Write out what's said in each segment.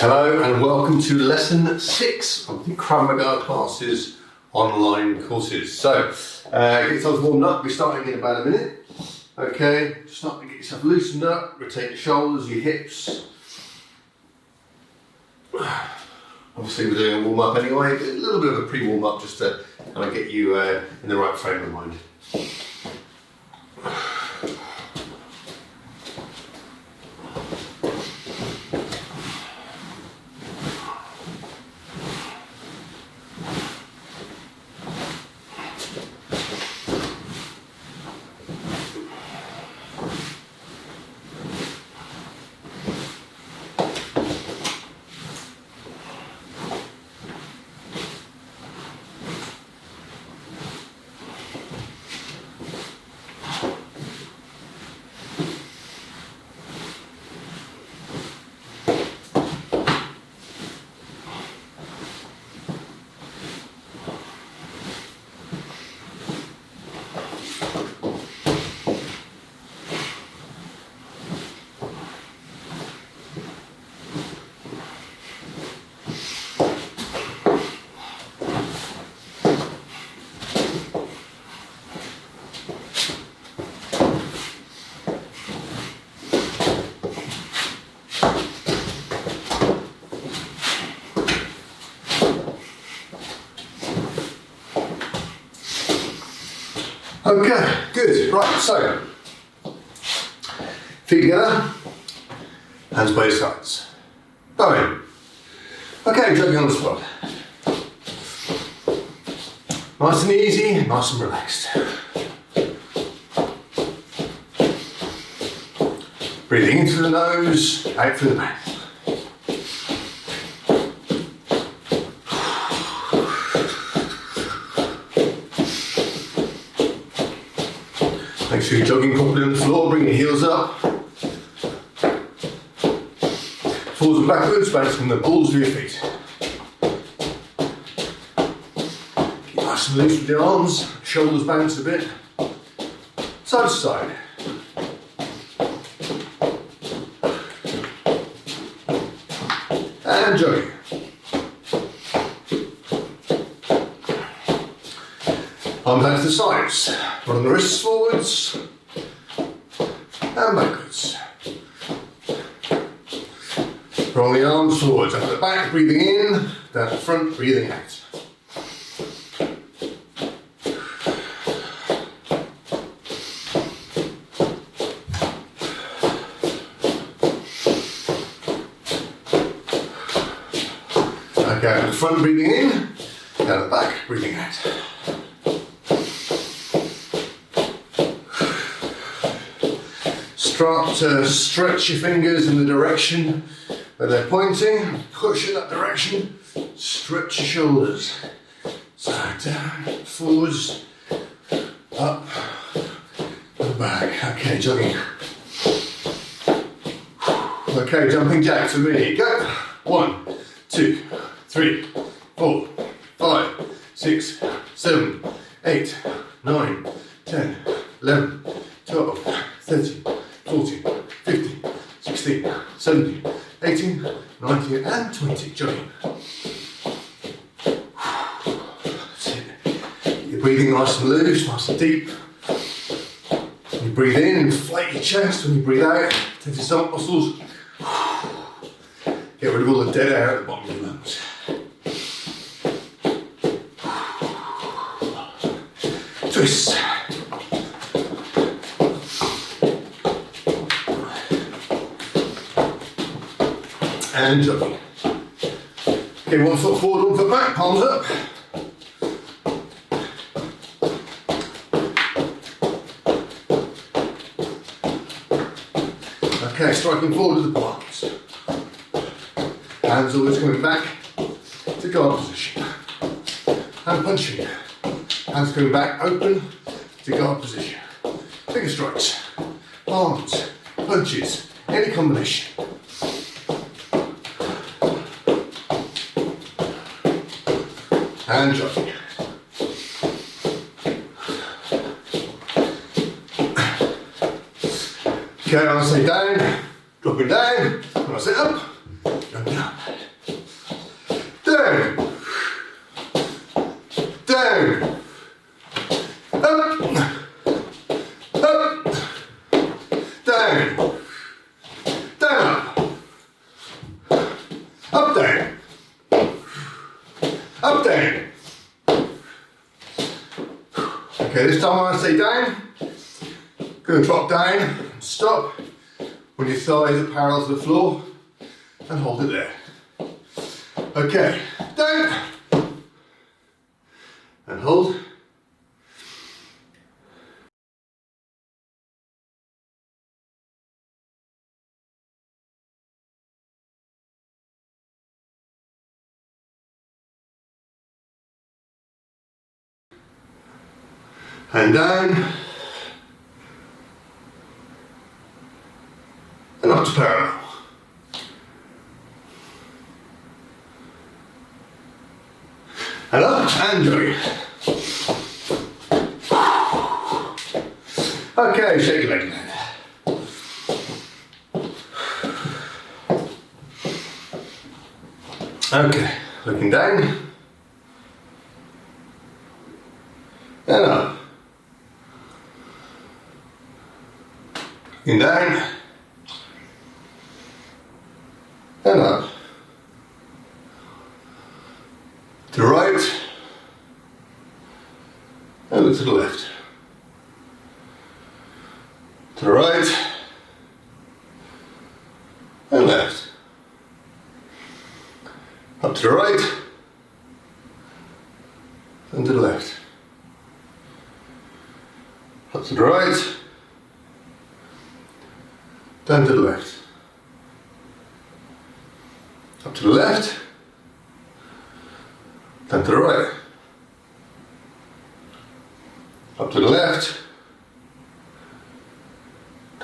Hello and welcome to lesson 6 of the Krav Maga classes online courses. So, get yourselves warmed up. We're starting in about a minute. Okay, start to get yourself loosened up, rotate your shoulders, your hips. Obviously we're doing a warm up anyway, but a little bit of a pre-warm up just to kind of get you in the right frame of mind. Okay, good. Right, so feet together, hands by your sides. Bowing. Okay, jumping on the spot. Nice and easy, nice and relaxed. Breathing in through the nose, out through the mouth. Make sure you're jogging properly on the floor, bring your heels up. Forwards and backwards, bouncing the balls of your feet. Keep nice and loose with your arms, shoulders bounce a bit. Side to side. And jogging. Arms out to the sides. Run the wrists forwards and backwards. Roll the arms forwards, up the back, breathing in, down the front, breathing out. Okay, up the front, breathing in, down the back, breathing out. Start to stretch your fingers in the direction where they're pointing, push in that direction, stretch your shoulders. So down, forwards, up, and back. Okay, jogging. Okay, jumping jacks with me. Go. 1, 2, 3, 4, 5, 6, 7, 8, 9, 10, 11, 12, 13, 14, 15, 16, 17, 18, 19 and 20. Jogging. You're breathing nice and loose, nice and deep. When you breathe in, inflate your chest. When you breathe out, tense your stomach muscles. Get rid of all the dead air at the bottom of your lungs. Twist. And jogging. Okay, 1 foot forward, 1 foot back, palms up. Okay, striking forward with the palms. Hands always coming back to guard position. And punching. Hands coming back open to guard position. Finger strikes, palms, punches, any combination. And jogging. Okay, when I say down, dropping down. When I say up, jumping up. Okay, this time when I say down, go drop down and stop when your thighs are parallel to the floor and hold it there. Okay, down and hold. And down and up to parallel. And up and join. Okay, shake your leg now. Okay, looking down and up. Looking down and up. To the right and look to the left. To the right and left. Up to the right and to the left. Up to the right, down to the left. Up to the left, down to the right. Up to the left,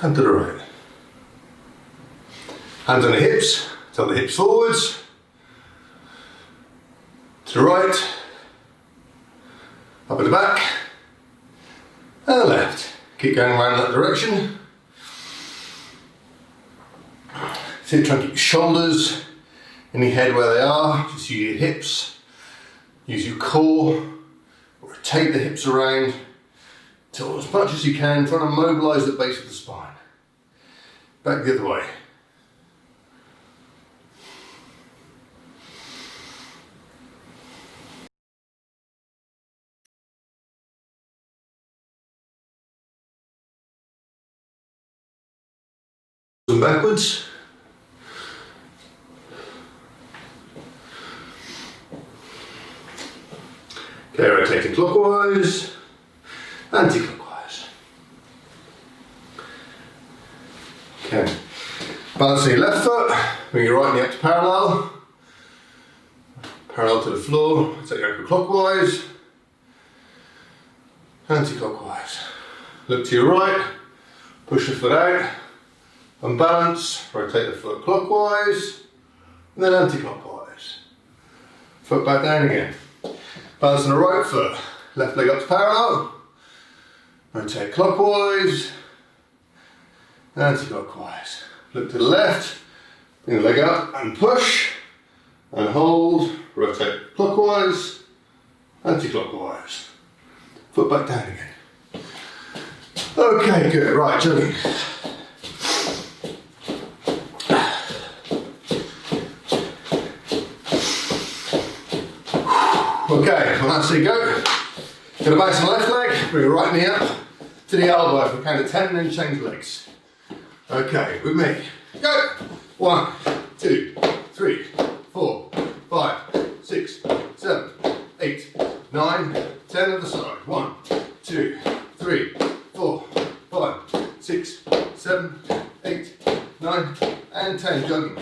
down to the right. Hands on the hips, tell the hips forwards. To the right, up at the back, and the left. Keep going around that direction. So try and keep your shoulders in your head where they are. Just use your hips, use your core, rotate the hips around till as much as you can, trying to mobilise the base of the spine. Back the other way. And backwards. Okay, rotating clockwise, anti-clockwise. Okay, balancing your left foot, bring your right knee up to parallel, parallel to the floor, take your ankle clockwise, anti-clockwise. Look to your right, push the foot out, unbalance, rotate the foot clockwise, and then anti-clockwise. Foot back down again. Balance on the right foot, left leg up to parallel, rotate clockwise, anti-clockwise. Look to the left, bring the leg up and push, and hold, rotate clockwise, anti-clockwise. Foot back down again. Okay, good, right, jogging. Okay, when I say go, get a base on the left leg, bring your right knee up to the elbow for count of 10 and then change legs. Okay, with me. Go! 1, 2, 3, 4, 5, 6, 7, 8, 9, 10 other side. 1, 2, 3, 4, 5, 6, 7, 8, 9, and 10. Jogging.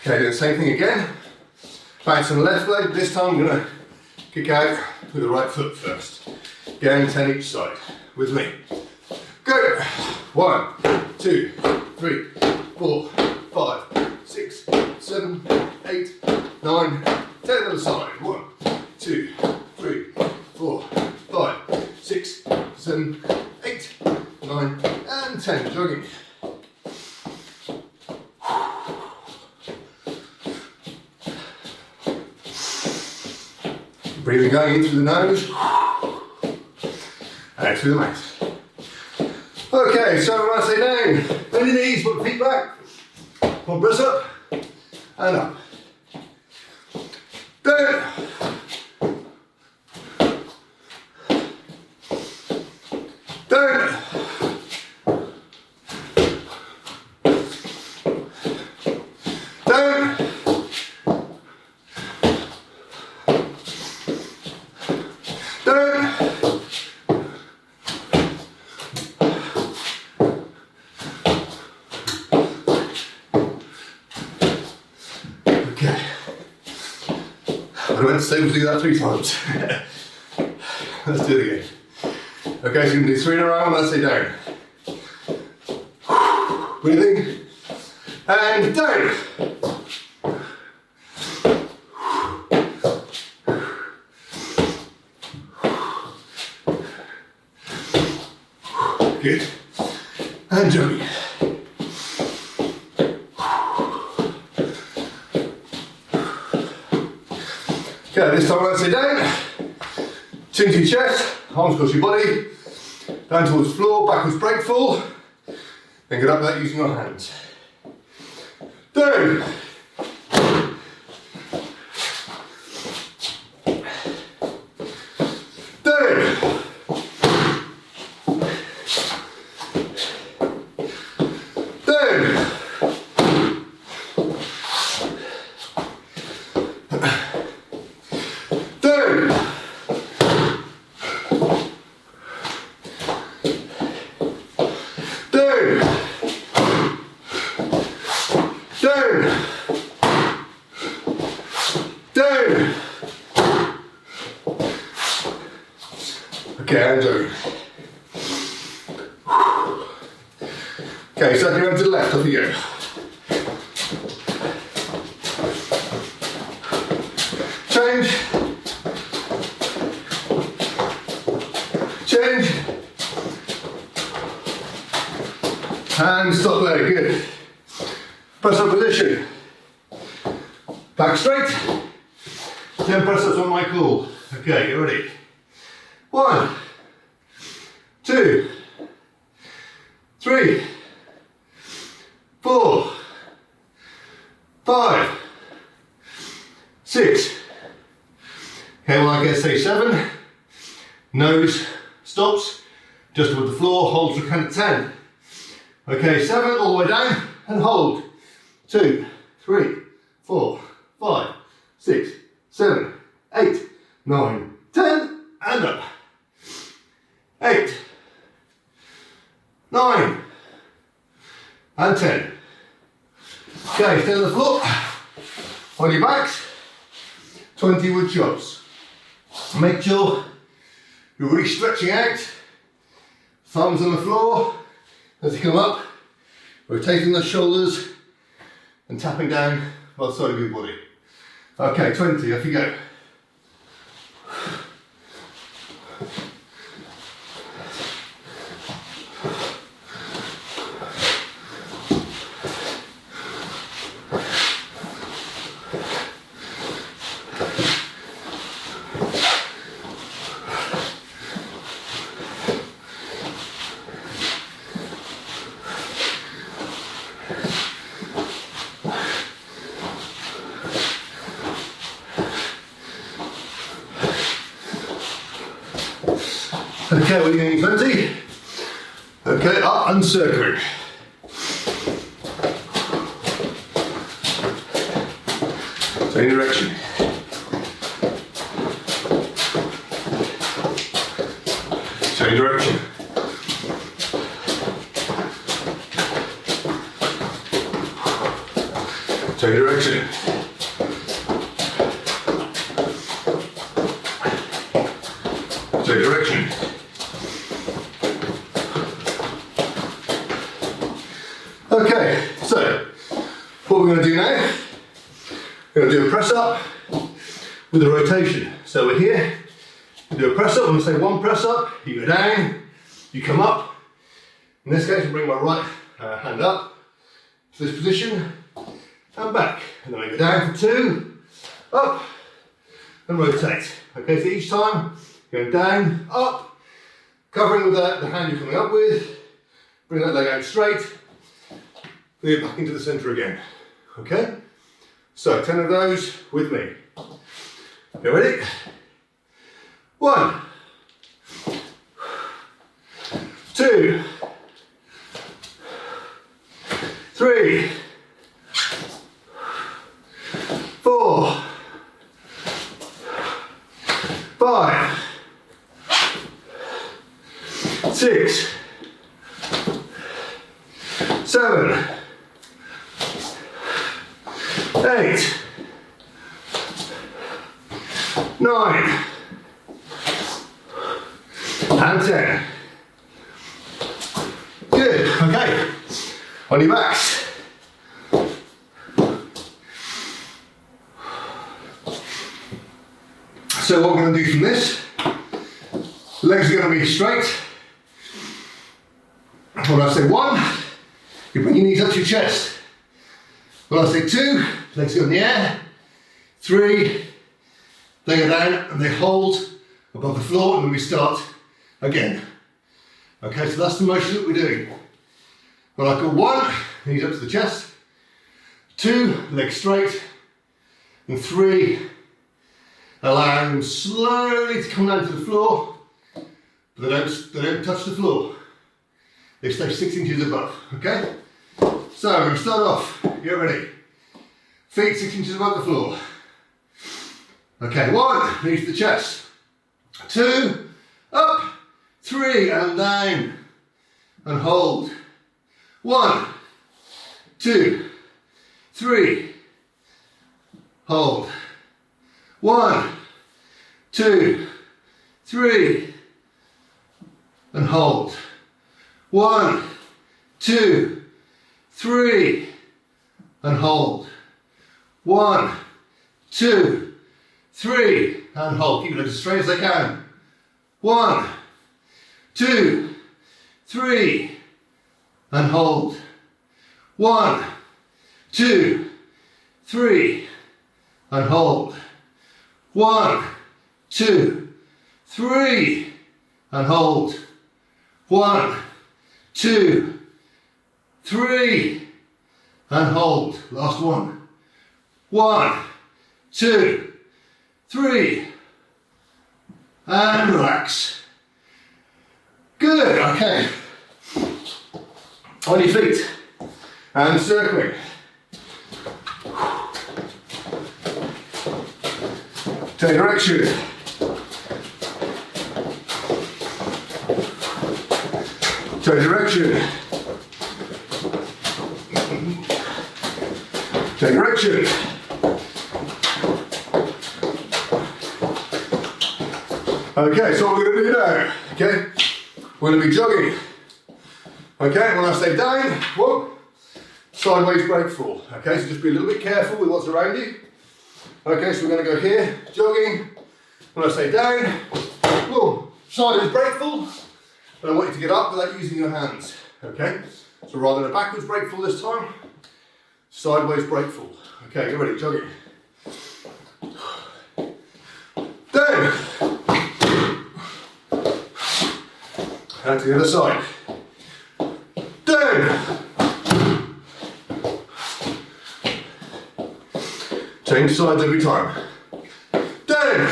Okay, do the same thing again. Bounce on the left leg. This time I'm going to kick out with the right foot first. Going 10 each side. With me. Go! 1, 2, 3, 4, 5, 6, 7, 8, 9, 10 other side. 1, 2, 3, 4, 5, 6, 7, 8, 9, and 10. Jogging. Breathing going in through the nose, out through the mouth. Okay, so when I say down, bend your knees, put the feet back, pull press up, and up. Down. Down. Down. Down. Okay. I went to say we'll do that 3 times. Let's do it again. Okay, so you can do 3 in a row when I say down. Breathing. And down. Good. And jumping. Okay, this time when I say down, chin to your chest, arms across your body, down towards the floor, backwards break fall, then get up without using your hands. Down. Down. Down. Down. Down. Down. Down. Okay, and down. Okay, so you're to the left, off you go. Change. Change. And stop there, good. Press up position. Back straight. 10 press ups on my call. Okay, get ready. 1, 2, 3, 4, 5, 6. Okay, well I guess say 7. Nose stops just above the floor, holds to count 10. Okay, 7 all the way down and hold. 2, 3, 4, 5, 6, 7, 8, 9, 10, and up. 8, 9, and 10. Okay, stay on the floor, on your backs, 20 wood chops. Make sure you're really stretching out, thumbs on the floor as you come up, rotating the shoulders and tapping down by the side of your body. Okay, 20, off you go. Okay, we're doing 20. Okay, up and circling. Same direction. Same direction. Same direction. Same direction. Okay, so what we're going to do now, we're going to do a press up with a rotation. So we're here, we do a press up, I'm going to say 1 press up, you go down, you come up. In this case, I bring my right hand up to this position and back. And then I go down for 2, up and rotate. Okay, so each time, going down, up, covering with the hand you're coming up with, bring that leg out straight, bring it back into the center again. Okay? So 10 of those with me. Okay, ready? 1, 2, 3, 4, 5, 6, 7, 8, 9, and 10. Good, okay. On your backs. So what we're going to do from this, legs are going to be straight. When I say 1, you bring your knees up to your chest. When I say 2, legs go in the air. 3, they go down and they hold above the floor, and then we start again. Okay, so that's the motion that we're doing. When I go 1, knees up to the chest. 2, legs straight. And 3, allow them slowly to come down to the floor, but they don't touch the floor. They stay 6 inches above, okay? So we're going to start off, get ready. Feet 6 inches above the floor. Okay, 1, knees to the chest. 2, up. 3, and down. And hold. 1, 2, 3. Hold. 1, 2, 3. And hold. 1, 2, 3. And hold. 1, 2, 3. And hold. Keep your legs as straight as they can. 1, 2, 3. And hold. 1, 2, 3. And hold. 1, 2, 3. And hold. 1, 2, 3. And hold. Last one. 1, 2, 3. And relax. Good, okay. On your feet. And circling. Take direction. Take direction. Take direction. Okay, so what we're going to do now, okay? We're going to be jogging. Okay, when I say down, whoop, sideways break fall. Okay, so just be a little bit careful with what's around you. Okay, so we're going to go here, jogging. When I say down, boom, sideways break fall. And I want you to get up without using your hands. Okay, so rather than a backwards break fall this time, sideways break fall. Okay, get ready, jogging. Down. And to the other side. Down. Change sides every time. Down.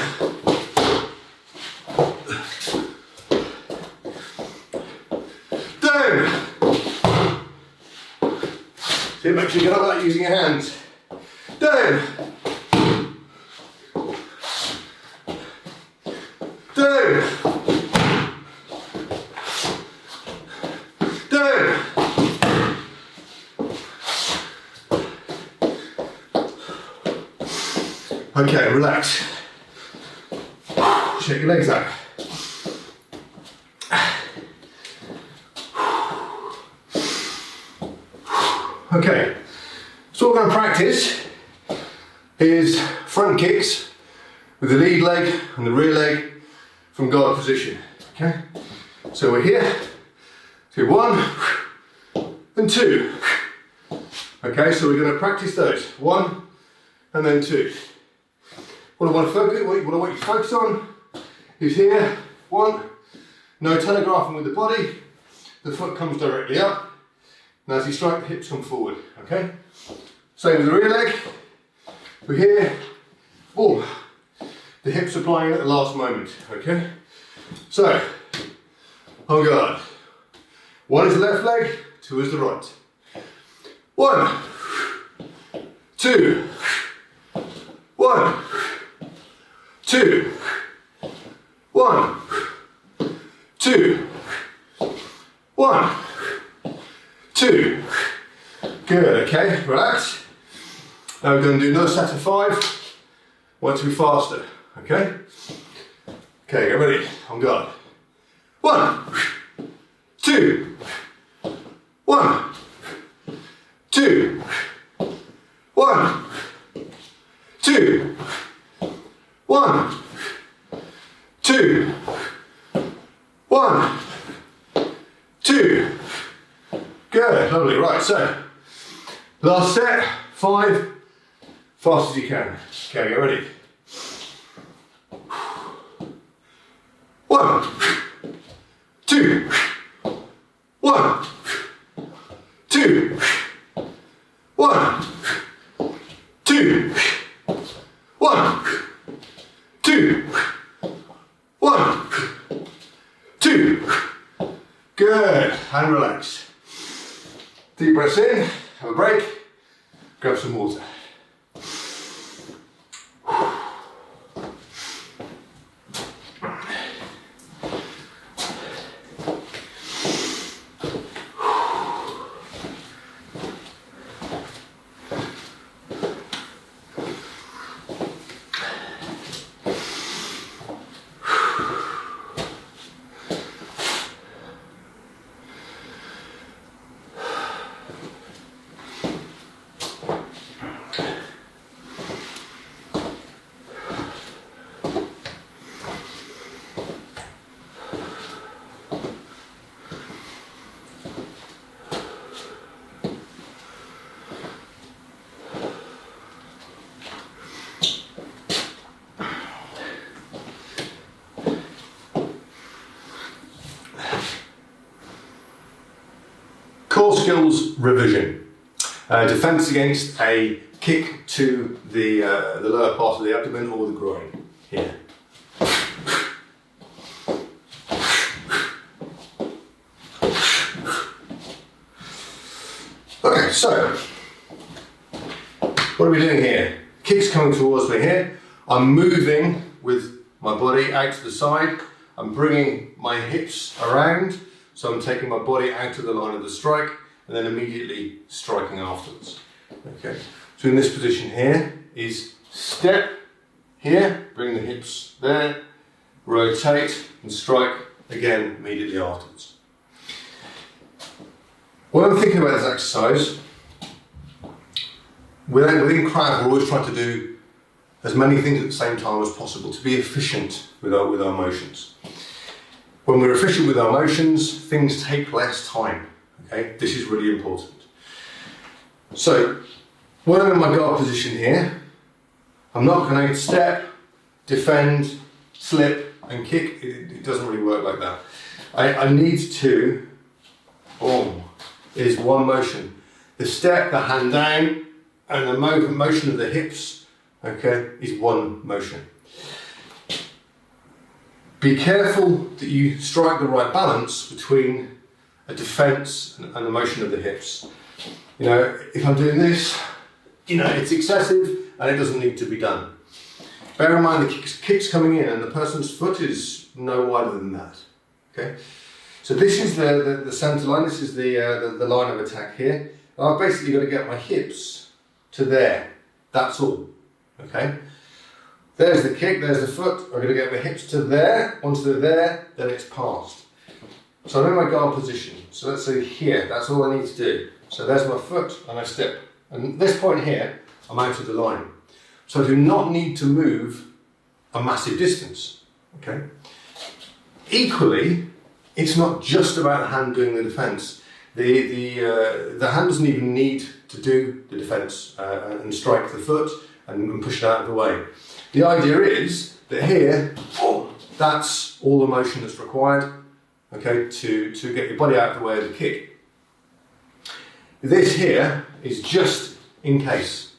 Down. See, make sure you get up without using your hands. Down. Down. Down. Okay, relax. Shake your legs out. Okay, so what we're going to practice is front kicks with the lead leg and the rear leg from guard position. Okay, so we're here. So 1 and 2. Okay, so we're going to practice those. 1 and then 2. What I want you to focus on is here. 1, no telegraphing with the body. The foot comes directly up. And as you strike, the hips come forward. Okay? Same with the rear leg. We're here. Boom. the hips applying at the last moment, okay? So, on guard. 1 is the left leg, 2 is the right. 1, 2, 1, 2, 1, 2, 1, 2. Good, okay, relax. Now we're going to do another set of 5. Want to be faster, okay? Okay, get ready, on guard. 1, 2, 1, 2, 1, 2, 1, 2, 1, 2. Good, lovely. Right, so last set, 5, fast as you can. Okay, get ready. 1, 2, 1, 2, 1, 2, 1, 2, 1, 2. Good, and relax. Deep breaths in, have a break, grab some water. Core skills revision. Defense against a kick to the lower part of the abdomen or the groin. Here. Okay, so what are we doing here? Kick's coming towards me here. I'm moving with my body out to the side. I'm bringing my hips around. So I'm taking my body out of the line of the strike and then immediately striking afterwards. Okay. So in this position here is step here, bring the hips there, rotate and strike again immediately afterwards. When I'm thinking about this exercise, within Krav we're always trying to do as many things at the same time as possible to be efficient with our motions. When we're efficient with our motions, things take less time, okay? This is really important. So, when I'm in my guard position here, I'm not going to step, defend, slip and kick. It doesn't really work like that. I need to, is one motion. The step, the hand down, and the motion of the hips, okay, is one motion. Be careful that you strike the right balance between a defense and the motion of the hips. You know, if I'm doing this, you know, it's excessive and it doesn't need to be done. Bear in mind the kick's coming in and the person's foot is no wider than that. Okay, so this is the centre line. This is the line of attack here. And I've basically got to get my hips to there. That's all. Okay. There's the kick, there's the foot. I'm going to get my hips to there. Once they're there, then it's passed. So I'm in my guard position. So let's say here, that's all I need to do. So there's my foot and I step. And at this point here, I'm out of the line. So I do not need to move a massive distance. Okay. Equally, it's not just about the hand doing the defence. The hand doesn't even need to do the defence and strike the foot and push it out of the way. The idea is that here, that's all the motion that's required, okay, to get your body out of the way of the kick. This here is just in case,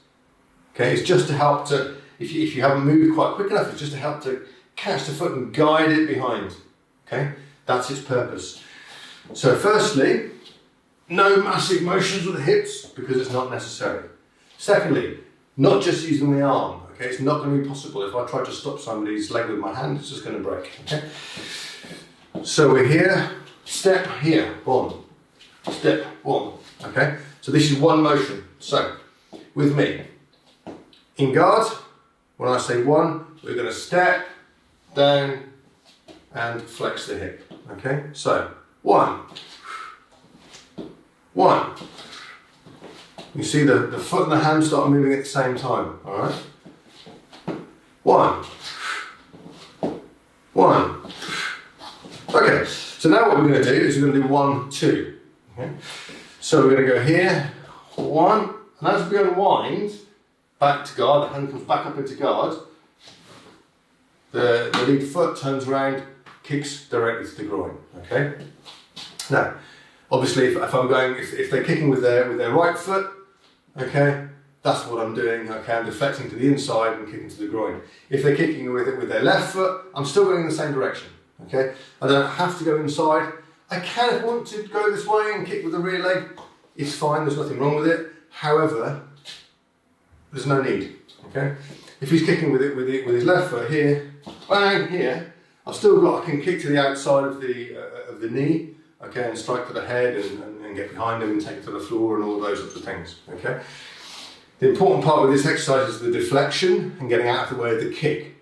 okay, it's just to help to if you haven't moved quite quick enough, it's just to help to catch the foot and guide it behind. Okay, that's its purpose. So firstly, no massive motions with the hips because it's not necessary. Secondly, not just using the arm. Okay, it's not going to be possible. If I try to stop somebody's leg with my hand, it's just going to break. Okay, so we're here, step here, one, step one. Okay, so this is one motion. So with me, in guard, when I say one, we're going to step down and flex the hip. Okay, so one. You see the foot and the hand start moving at the same time. All right. One. Okay, so now what we're going to do is we're going to do 1, 2. Okay? So we're going to go here, 1, and as we unwind back to guard, the hand comes back up into guard, the lead foot turns around, kicks directly to the groin. Okay. Now, obviously, if I'm going, if they're kicking with their right foot, okay, that's what I'm doing. Okay, I'm deflecting to the inside and kicking to the groin. If they're kicking with their left foot, I'm still going in the same direction. Okay, I don't have to go inside. I can, if I want to go this way and kick with the rear leg, it's fine. There's nothing wrong with it. However, there's no need. Okay, if he's kicking with his left foot here, bang here, I can kick to the outside of the knee. Okay, and strike to the head and get behind him and take it to the floor and all those sorts of things. Okay. The important part with this exercise is the deflection and getting out of the way of the kick.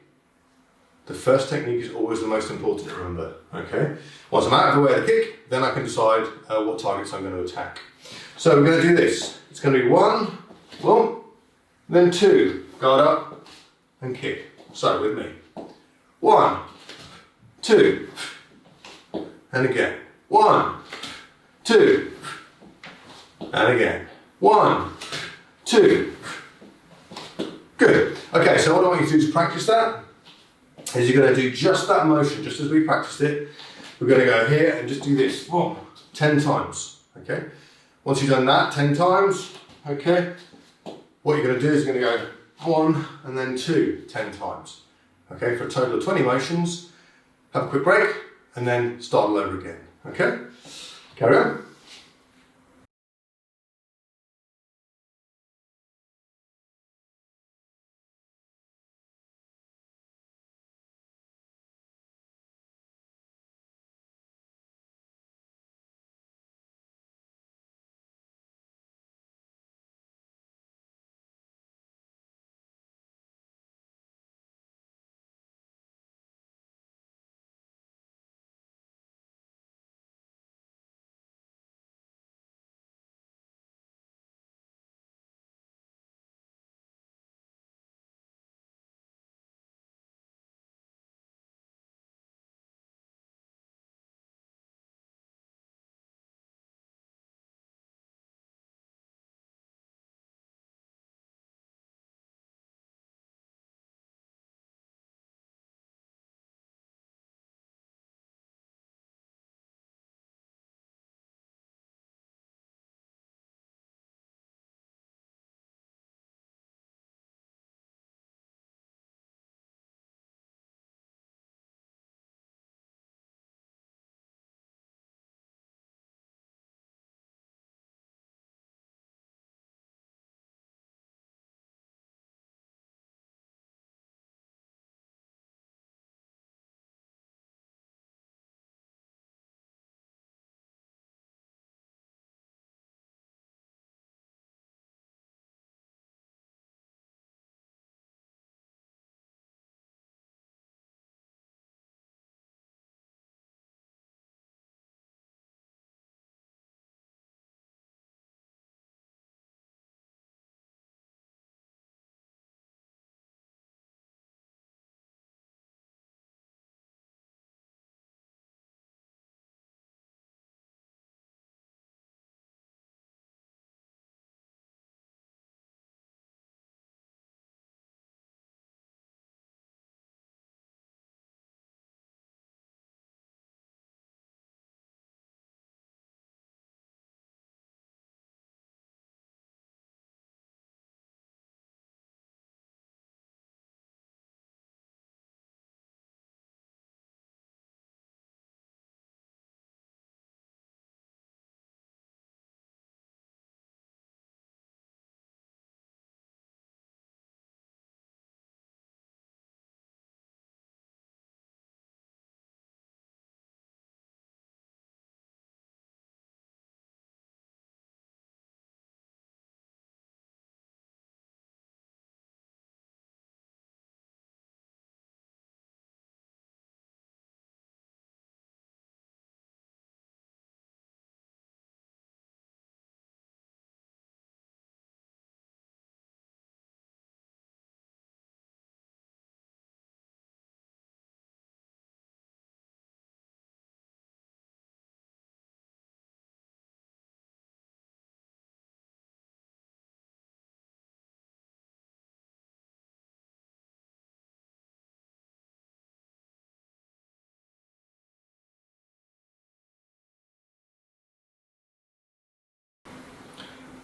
The first technique is always the most important to remember. Okay. Once I'm out of the way of the kick, then I can decide what targets I'm going to attack. So we're going to do this. It's going to be 1, then 2. Guard up and kick. So with me. 1, 2, and again. 1, 2, and again. 1, 2. Good. Okay, so what I want you to do to practice that is you're going to do just that motion, just as we practiced it. We're going to go here and just do this 10 times. Okay. Once you've done that 10 times, okay, what you're going to do is you're going to go 1 and then 2 10 times. Okay, for a total of 20 motions. Have a quick break and then start all over again. Okay, carry on.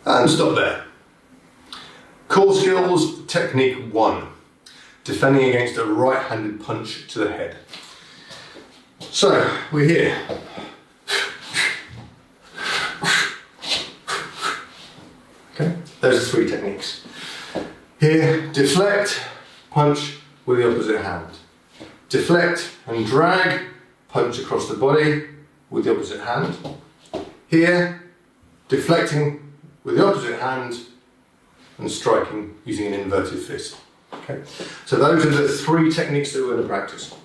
And stop there. Core skills, technique 1. Defending against a right-handed punch to the head. So, we're here. Okay, those are 3 techniques. Here, deflect, punch with the opposite hand. Deflect and drag, punch across the body with the opposite hand. Here, deflecting with the opposite hand and striking using an inverted fist. Okay, so those are the 3 techniques that we're going to practice.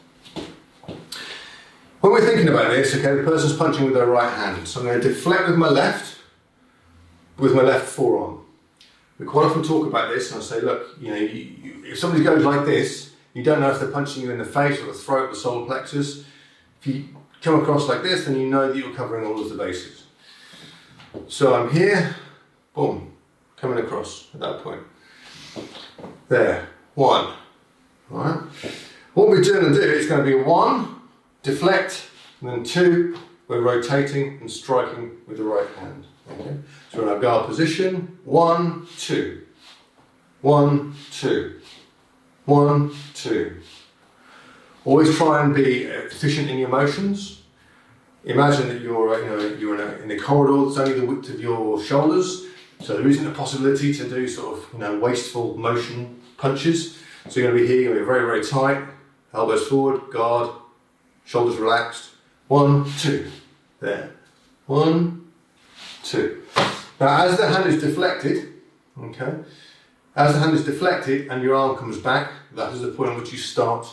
When we're thinking about this, okay, the person's punching with their right hand, so I'm going to deflect with my left forearm. We quite often talk about this and I say, look, you know, if somebody goes like this, you don't know if they're punching you in the face or the throat, the solar plexus. If you come across like this, then you know that you're covering all of the bases. So I'm here, boom, coming across at that point. There, 1. All right. What we're going to do is going to be 1, deflect, and then 2, we're rotating and striking with the right hand. Okay. So we're in our guard position. 1, 2, 1, 2, 1, 2. Always try and be efficient in your motions. Imagine that you're in a corridor that's only the width of your shoulders, so there isn't a possibility to do sort of wasteful motion punches. So you're going to be here, you're going to be very, very tight, elbows forward, guard, shoulders relaxed. 1, 2, there. 1, 2. Now, as the hand is deflected, okay, as the hand is deflected and your arm comes back, that is the point at which you start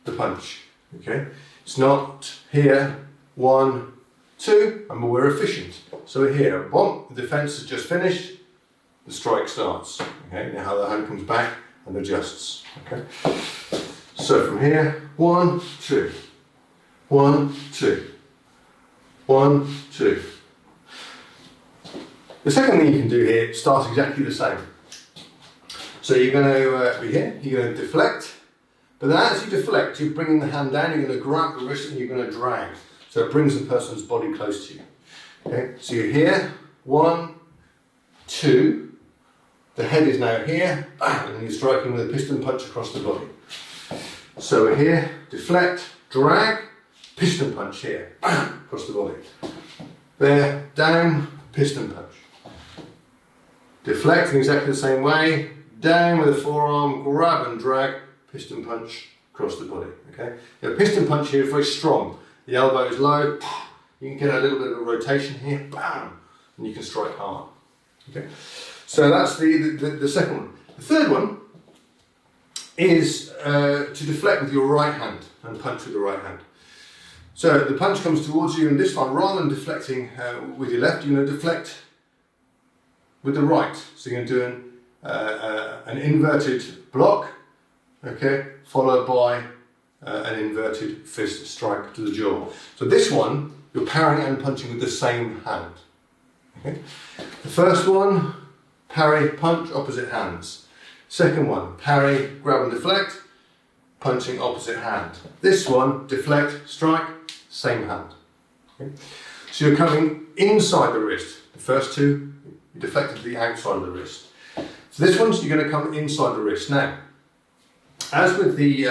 the punch. Okay, it's not here. 1, 2, and we're efficient. So we're here. Boom, the defense has just finished. The strike starts. Okay, now how the hand comes back and adjusts. Okay, so from here, 1, 2, 1, 2, 1, 2. The second thing you can do here starts exactly the same. So you're going to be here, you're going to deflect, but then as you deflect, you're bringing the hand down, you're going to grab the wrist and you're going to drag. So it brings the person's body close to you. Okay, so you're here, 1, 2, the head is now here, and you're striking with a piston punch across the body. So we're here, deflect, drag, piston punch here, across the body. There, down, piston punch. Deflect in exactly the same way, down with the forearm, grab and drag, piston punch across the body. Okay, the piston punch here is very strong. The elbow is low, you can get a little bit of a rotation here, bam, and you can strike hard. Okay, so that's the second one. The third one is to deflect with your right hand and punch with the right hand. So the punch comes towards you, and this time, rather than deflecting with your left, you're going to deflect with the right. So you're going to do an inverted block, okay, followed by an inverted fist strike to the jaw. So this one, you're parrying and punching with the same hand. Okay? The first one, parry, punch, opposite hands. Second one, parry, grab and deflect, punching opposite hand. This one, deflect, strike, same hand. Okay? So you're coming inside the wrist. The first two, you deflected to the outside of the wrist. So this one, you're going to come inside the wrist. Now, as with the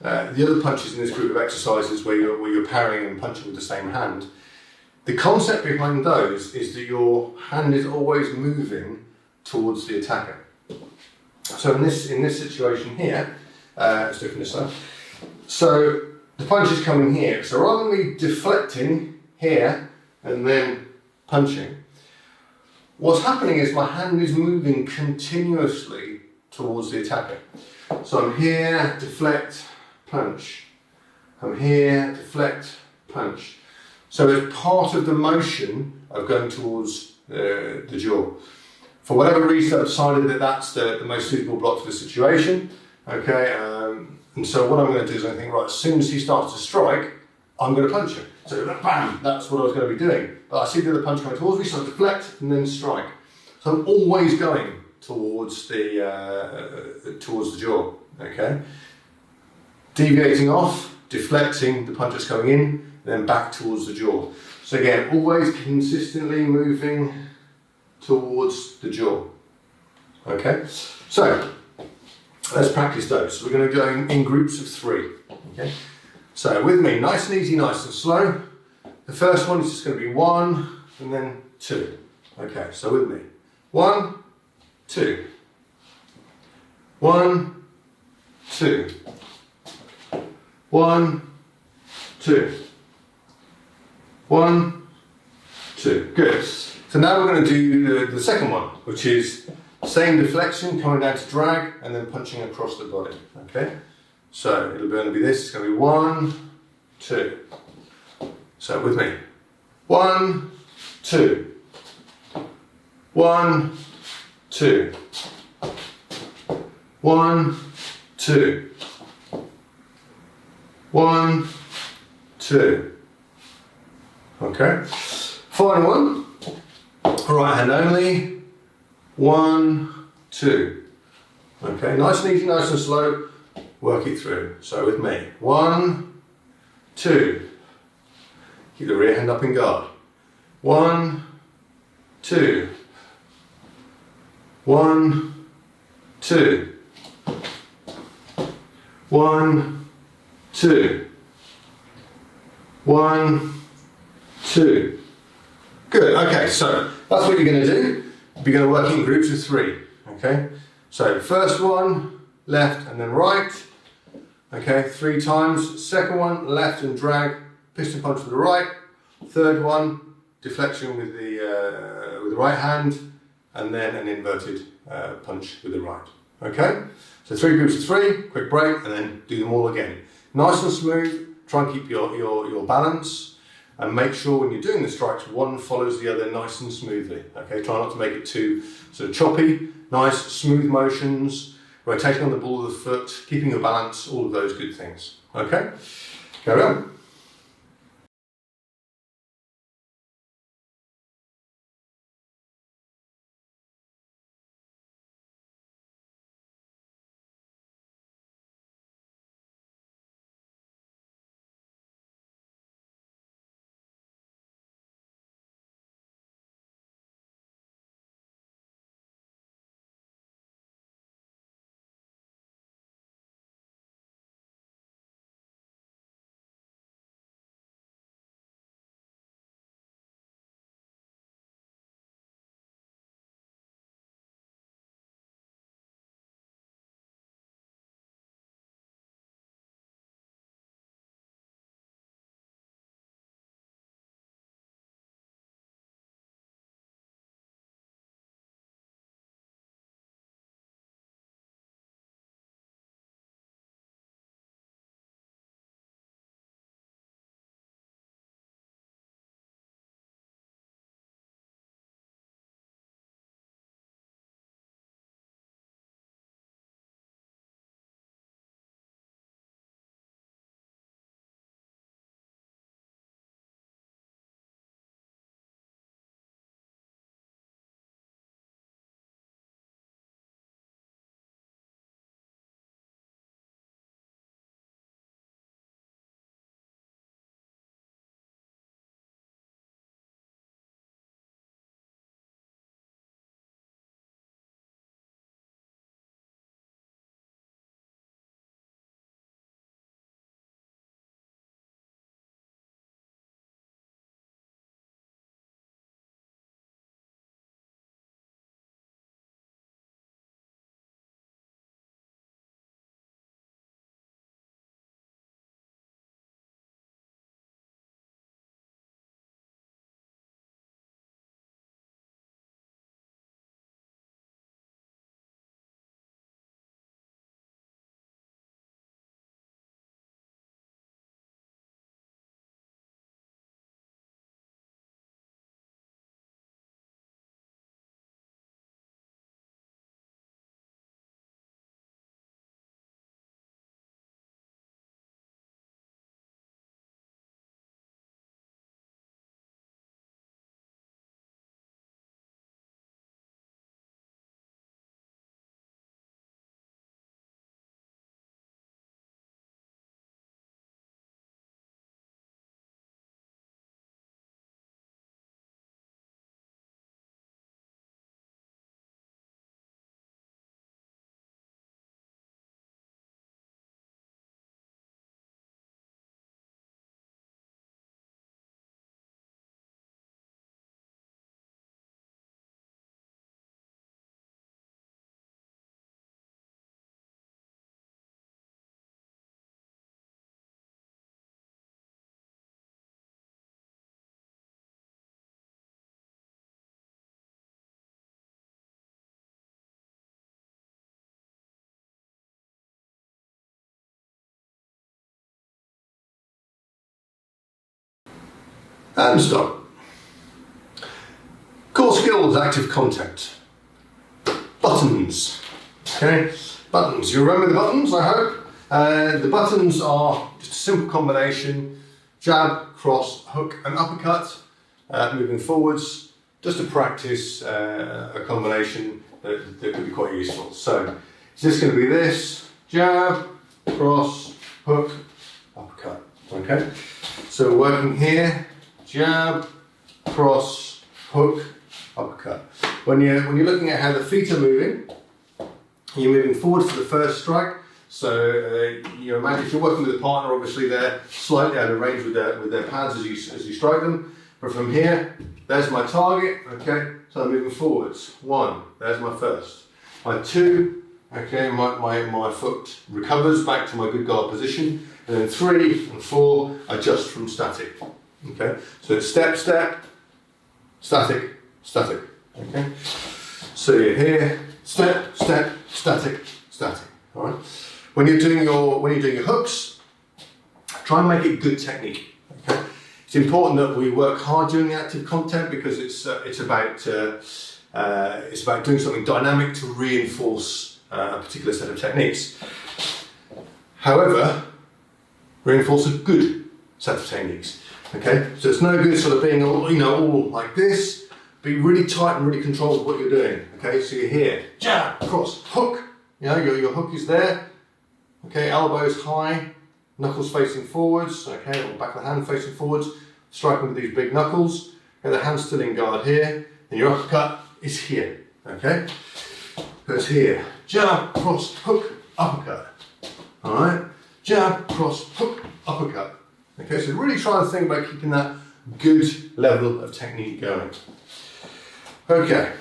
other punches in this group of exercises where you're parrying and punching with the same hand, the concept behind those is that your hand is always moving towards the attacker. So in this situation here, let's do it from this side. So the punch is coming here. So rather than me deflecting here and then punching, what's happening is my hand is moving continuously towards the attacker. So I'm here, deflect, punch. I'm here, deflect, punch. So it's part of the motion of going towards the jaw. For whatever reason, I've decided that that's the most suitable block for the situation. Okay, and so what I'm going to do is I think, right, as soon as he starts to strike, I'm going to punch him. So bam, that's what I was going to be doing. But I see the other punch coming towards me, so I deflect and then strike. So I'm always going towards the jaw. Okay, deviating off, deflecting, the punch is coming in, then back towards the jaw. So again, always consistently moving towards the jaw. Okay, so let's practice those. We're going to go in groups of 3. Okay, so with me, nice and easy, nice and slow. The first one is just going to be 1 and then 2. Okay, so with me, 1, 2, 1, 2, 1, 2, 1, 2. Good. So now we're going to do the second one, which is same deflection, coming down to drag and then punching across the body. Okay, so it'll going to be this. It's going to be 1, 2. So with me, 1, 2, 1, 2, 1, 2, 1, 2. Okay, final one, right hand only, 1, 2. Okay, nice and easy, nice and slow, work it through. So with me, 1, 2, keep the rear hand up in guard, 1, 2, 1, 2, 1, 2, 1, 2. Good, okay, so that's what you're going to do. You're going to work in groups of 3. Okay, so first one, left and then right. Okay, 3 times. Second one, left and drag, piston punch with the right. Third one, deflection with the right hand, and then an inverted punch with the right. Okay, so 3 groups of 3, quick break, and then do them all again. Nice and smooth. Try and keep your balance, and make sure when you're doing the strikes, one follows the other nice and smoothly. Okay, try not to make it too sort of choppy. Nice, smooth motions, rotating on the ball of the foot, keeping your balance, all of those good things. Okay, carry on. And stop. Core skills, active content. Buttons. Okay, buttons. You remember the buttons, I hope? The buttons are just a simple combination: jab, cross, hook, and uppercut. Moving forwards, just to practice a combination that could be quite useful. So, it's just going to be this: jab, cross, hook, uppercut. Okay. So working here: jab, cross, hook, uppercut. When you're looking at how the feet are moving, you're moving forward for the first strike. So you imagine if you're working with a partner, obviously they're slightly out of range with their pads as you strike them. But from here, there's my target. Okay, so I'm moving forwards. 1, there's my first. My 2, okay, my foot recovers back to my good guard position. And then 3 and 4 are just from static. Okay, so it's step, step, static, static. Okay, so you're here, step, step, static, static. All right. When you're doing your hooks, try and make it good technique. Okay, it's important that we work hard during the active content because it's about doing something dynamic to reinforce a particular set of techniques. However, reinforce a good set of techniques. Okay, so it's no good sort of being all like this. Be really tight and really controlled with what you're doing. Okay, so you're here, jab, cross, hook. You know, your hook is there. Okay, elbows high, knuckles facing forwards. Okay, or back of the hand facing forwards. Striking with these big knuckles. Okay, the hand's still in guard here, and your uppercut is here. Okay, so it's here, jab, cross, hook, uppercut. All right, jab, cross, hook, uppercut. Okay, so really try and think about keeping that good level of technique going. Okay,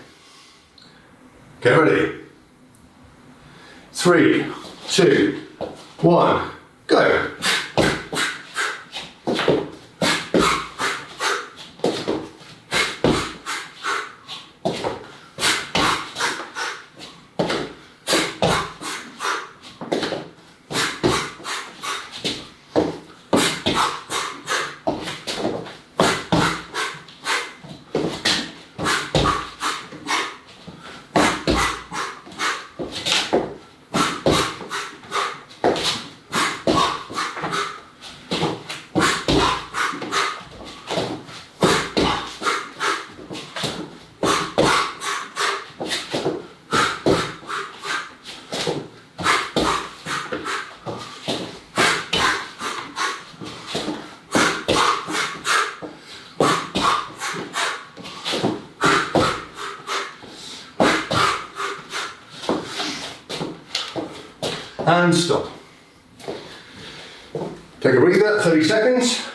get ready. 3, 2, 1, go. And stop. Take a breather, 30 seconds.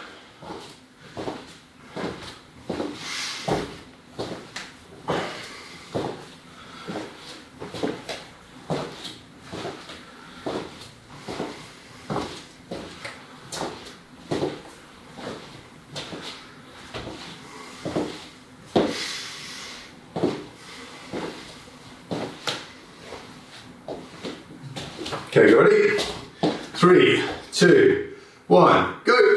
Okay, you ready? 3, 2, 1, go!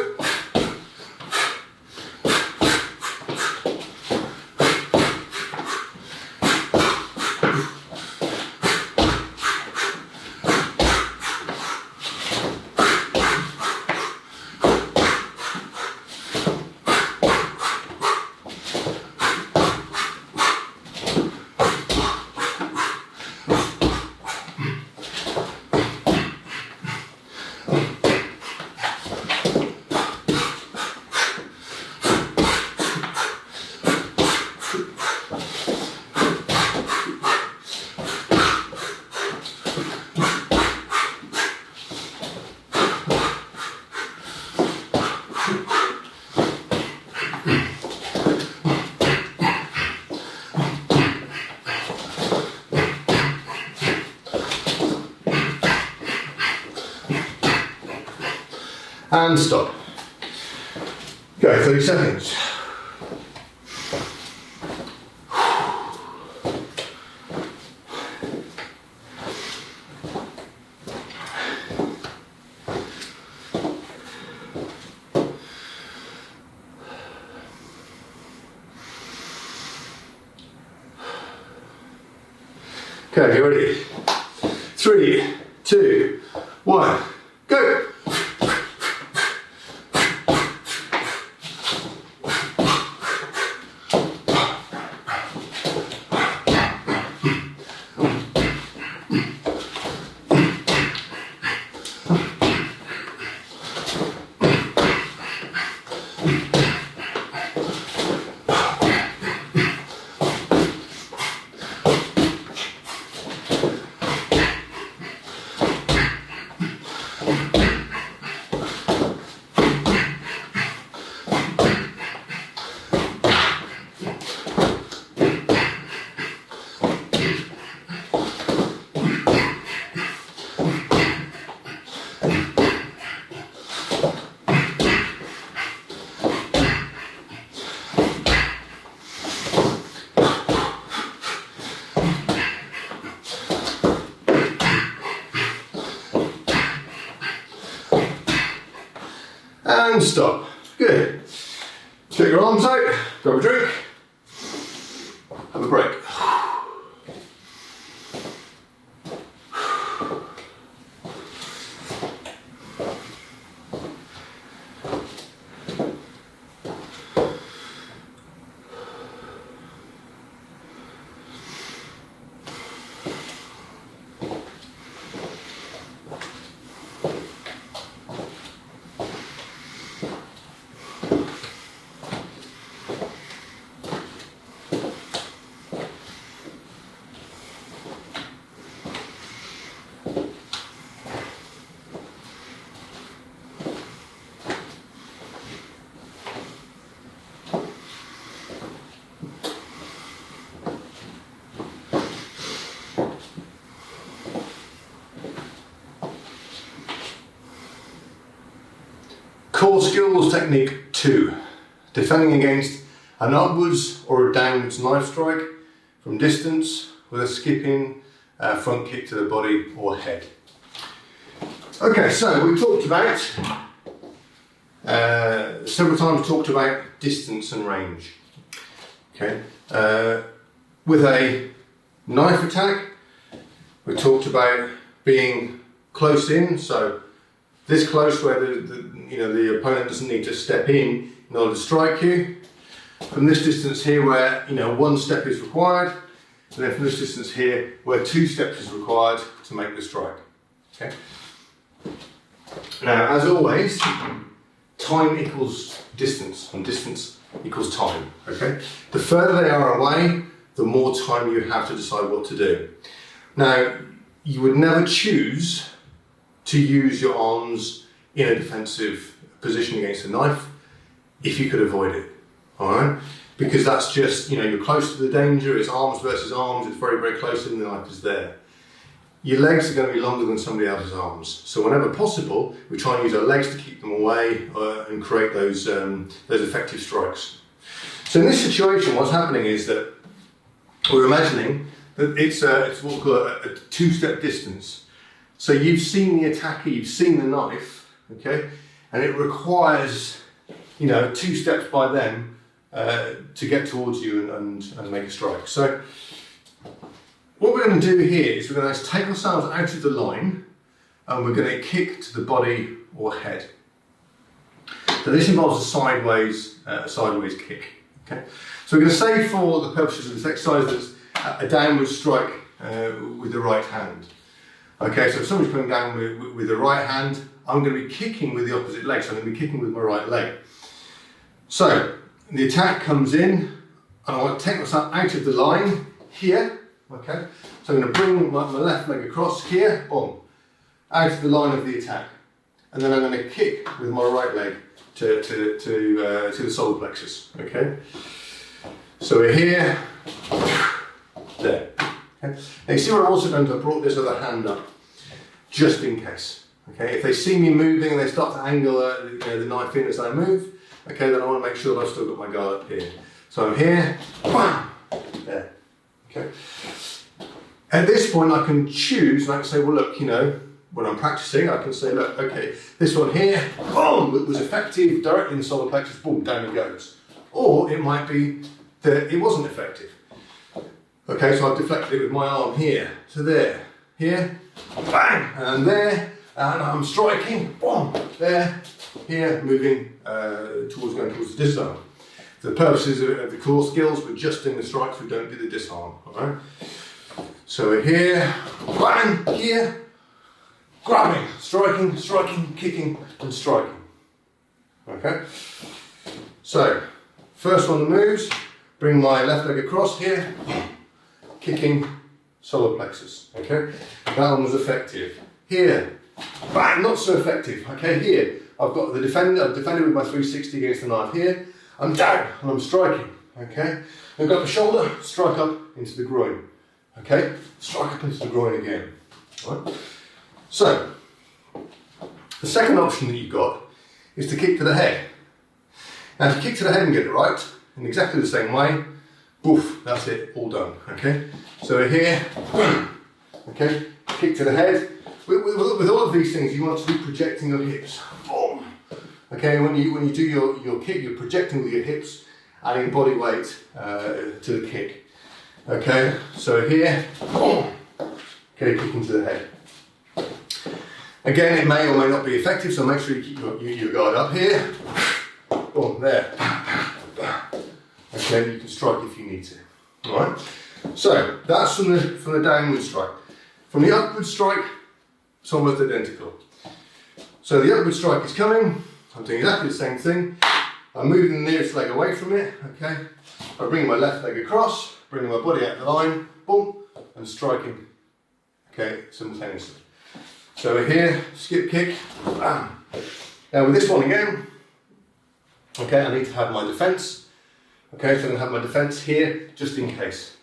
And stop. Go, 30 seconds. Okay, you ready? 3, 2, 1, go! And stop. Good. Get your arms out, grab a drink, have a break. Core skills technique 2. Defending against an upwards or a downwards knife strike from distance with a skipping front kick to the body or head. Okay, so we talked about, several times talked about distance and range. Okay, with a knife attack, we talked about being close in, so this close where the opponent doesn't need to step in order to strike you. From this distance here where 1 step is required, and then from this distance here where 2 steps is required to make the strike. Okay. Now, as always, time equals distance, and distance equals time. Okay. The further they are away, the more time you have to decide what to do. Now, you would never choose to use your arms in a defensive position against a knife if you could avoid it, all right? Because that's just, you're close to the danger, it's arms versus arms, it's very, very close and the knife is there. Your legs are going to be longer than somebody else's arms. So whenever possible, we try and use our legs to keep them away and create those effective strikes. So in this situation, what's happening is that we're imagining that it's what we call a 2-step distance. So you've seen the attacker, you've seen the knife, okay, and it requires, 2 steps by them to get towards you and make a strike. So what we're going to do here is we're going to take ourselves out of the line and we're going to kick to the body or head. So this involves a sideways kick. Okay, so we're going to say for the purposes of this exercise that's a downward strike with the right hand. Okay, so if somebody's coming down with the right hand, I'm going to be kicking with the opposite leg, so I'm going to be kicking with my right leg. So the attack comes in, and I want to take myself out of the line here. Okay, so I'm going to bring my left leg across here, boom, out of the line of the attack, and then I'm going to kick with my right leg to the solar plexus. Okay, so we're here, there. Okay. Now you see what I'm also going to have brought this other hand up, just in case. Okay, if they see me moving and they start to angle the knife in as I move, okay, then I want to make sure that I've still got my guard up here. So I'm here, bam, there. Okay. At this point, I can choose, and I can say, well, look, when I'm practicing, I can say, look, okay, this one here, boom, it was effective directly in the solar plexus, boom, down it goes. Or it might be that it wasn't effective. Okay, so I've deflected it with my arm here, to there, here, bang, and there, and I'm striking, boom, there, here, moving going towards the disarm. For the purposes of the core skills, we're just doing the strikes, we don't do the disarm, alright? So we're here, bang, here, grabbing, striking, kicking, and striking. Okay? So, first one that moves, bring my left leg across here, kicking solar plexus. Okay? That one was effective. Here, bang, not so effective. Okay, here, I've got the defender, I've defended with my 360 against the knife here. I'm down and I'm striking. Okay? I've got the shoulder, strike up into the groin. Okay? Strike up into the groin again. Right? So, the second option that you've got is to kick to the head. Now, to kick to the head and get it right, in exactly the same way, boof, that's it, all done. Okay? So we're here, okay? Kick to the head. With all of these things, you want to be projecting your hips. Boom. Okay, when you do your kick, you're projecting with your hips, adding body weight to the kick. Okay, so here, boom. Okay, kicking to the head. Again, it may or may not be effective, so make sure you keep your guard up here. Boom, there. Okay, you can strike if you need to. Alright? So, that's from the downward strike. From the upward strike, it's almost identical. So the upward strike is coming, I'm doing exactly the same thing. I'm moving the nearest leg away from it, okay? I bring my left leg across, bringing my body out the line, boom, and striking, okay, simultaneously. So we're here, skip kick, bam. Now with this one again, okay, I need to have my defence. Okay, so I'm going to have my defence here, just in case.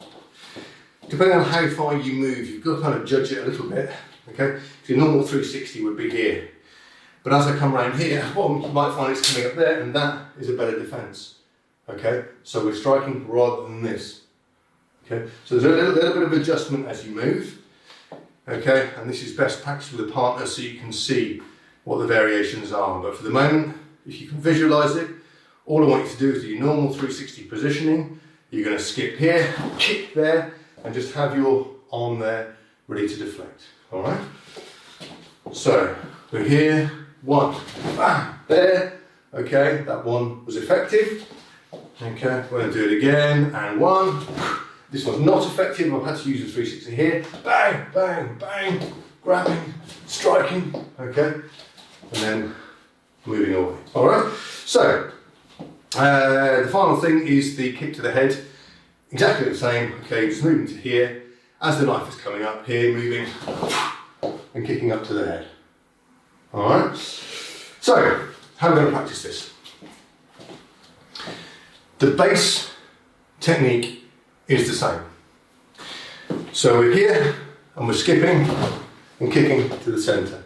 Depending on how far you move, you've got to kind of judge it a little bit. Okay, so your normal 360 would be here. But as I come around here, well, you might find it's coming up there, and that is a better defence. Okay, so we're striking rather than this. Okay, so there's a little bit of adjustment as you move. Okay, and this is best practice with a partner so you can see what the variations are. But for the moment, if you can visualise it, all I want you to do is do your normal 360 positioning. You're going to skip here, kick there, and just have your arm there ready to deflect. Alright? So, we're here, one, bam, there. Okay, that one was effective. Okay, we're going to do it again, and one. This one's not effective, I've had to use the 360 here. Bang, bang, bang, grabbing, striking. Okay, and then moving away. Alright? So, the final thing is the kick to the head. Exactly the same, okay, just moving to here. As the knife is coming up here, moving and kicking up to the head. Alright? So, how are we going to practice this? The base technique is the same. So we're here and we're skipping and kicking to the centre.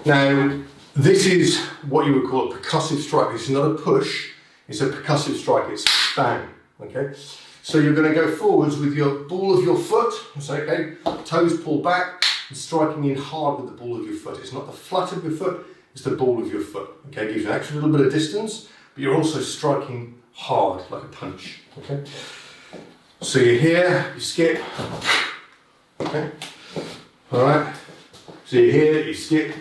Now, this is what you would call a percussive strike. This is not a push, it's a percussive strike, it's bang, okay? So you're going to go forwards with your ball of your foot, so okay, toes pull back and striking in hard with the ball of your foot. It's not the flat of your foot, it's the ball of your foot, okay? It gives you an extra little bit of distance, but you're also striking hard, like a punch, okay? So you're here, you skip, okay? Alright, so you're here, you skip,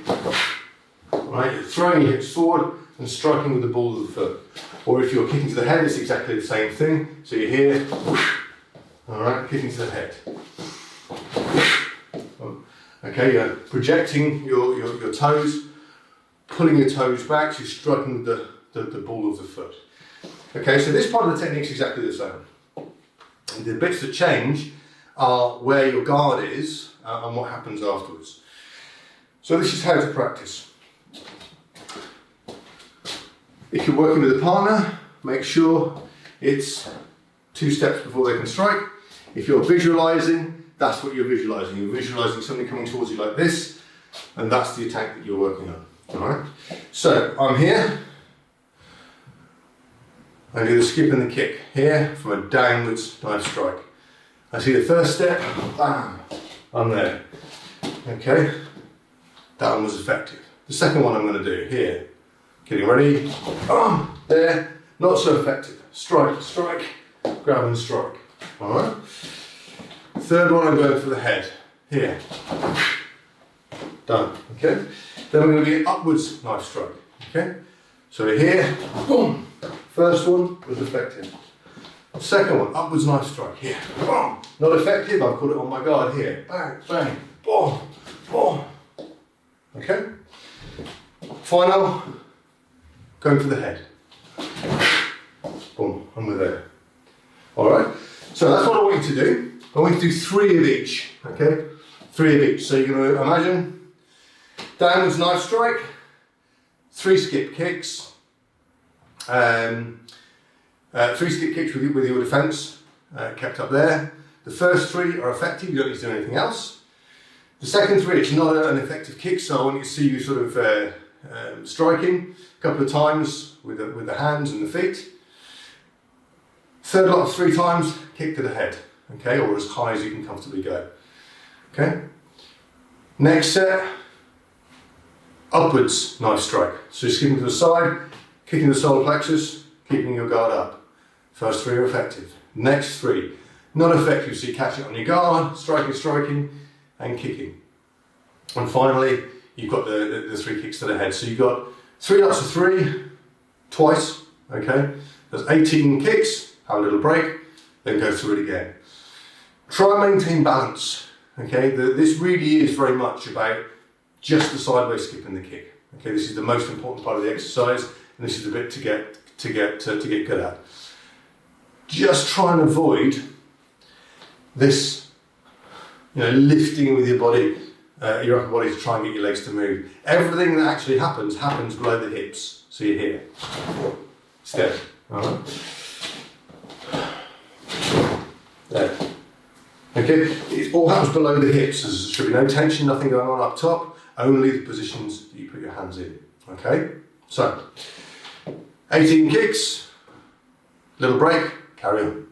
right, you're throwing your hips forward and striking with the ball of the foot. Or if you're kicking to the head, it's exactly the same thing. So you're here, alright, kicking to the head. Okay, you're projecting your toes, pulling your toes back, so you're striking with the ball of the foot. Okay, so this part of the technique is exactly the same. And the bits that change are where your guard is and what happens afterwards. So this is how to practice. If you're working with a partner, make sure it's 2 steps before they can strike. If you're visualising, that's what you're visualising. You're visualising something coming towards you like this, and that's the attack that you're working on. Alright? So, I'm here. I do the skip and the kick here from a downwards knife strike. I see the first step, bam, I'm there. Okay? That one was effective. The second one I'm going to do here. Getting ready, there, not so effective. Strike, strike, grab and strike. Alright? Third one, I'm going for the head. Here. Done. Okay? Then we're going to be an upwards knife strike. Okay? So we're here, boom. First one was effective. Second one, upwards knife strike. Here. Boom. Not effective, I've got it on my guard here. Bang, bang, boom, boom. Okay? Final, going for the head. Boom, and we're there. Alright? So that's what I want you to do. I want you to do 3 of each. Okay? 3 of each. So you're going to imagine downwards knife strike, 3 skip kicks, 3 skip kicks with your defence kept up there. The first 3 are effective, you don't need to do anything else. The second 3, it's not an effective kick, so I want you to see you sort of striking a couple of times with the hands and the feet. Third lot of 3 times, kick to the head, okay, or as high as you can comfortably go. Okay. Next set, upwards knife strike. So skipping to the side, kicking the solar plexus, keeping your guard up. First 3 are effective. Next 3, not effective, so you catch it on your guard, striking, and kicking. And finally, you've got the 3 kicks to the head. So you've got 3 lots of 3, twice, okay? There's 18 kicks, have a little break, then go through it again. Try and maintain balance, okay? This really is very much about just the sideways skip and the kick. Okay, this is the most important part of the exercise, and this is the bit to get good at. Just try and avoid this, lifting with your body, your upper body to try and get your legs to move. Everything that actually happens below the hips. So you're here, step. All right. There. Okay, it all happens below the hips. There should be no tension, nothing going on up top. Only the positions that you put your hands in. Okay, so 18 kicks, little break, carry on.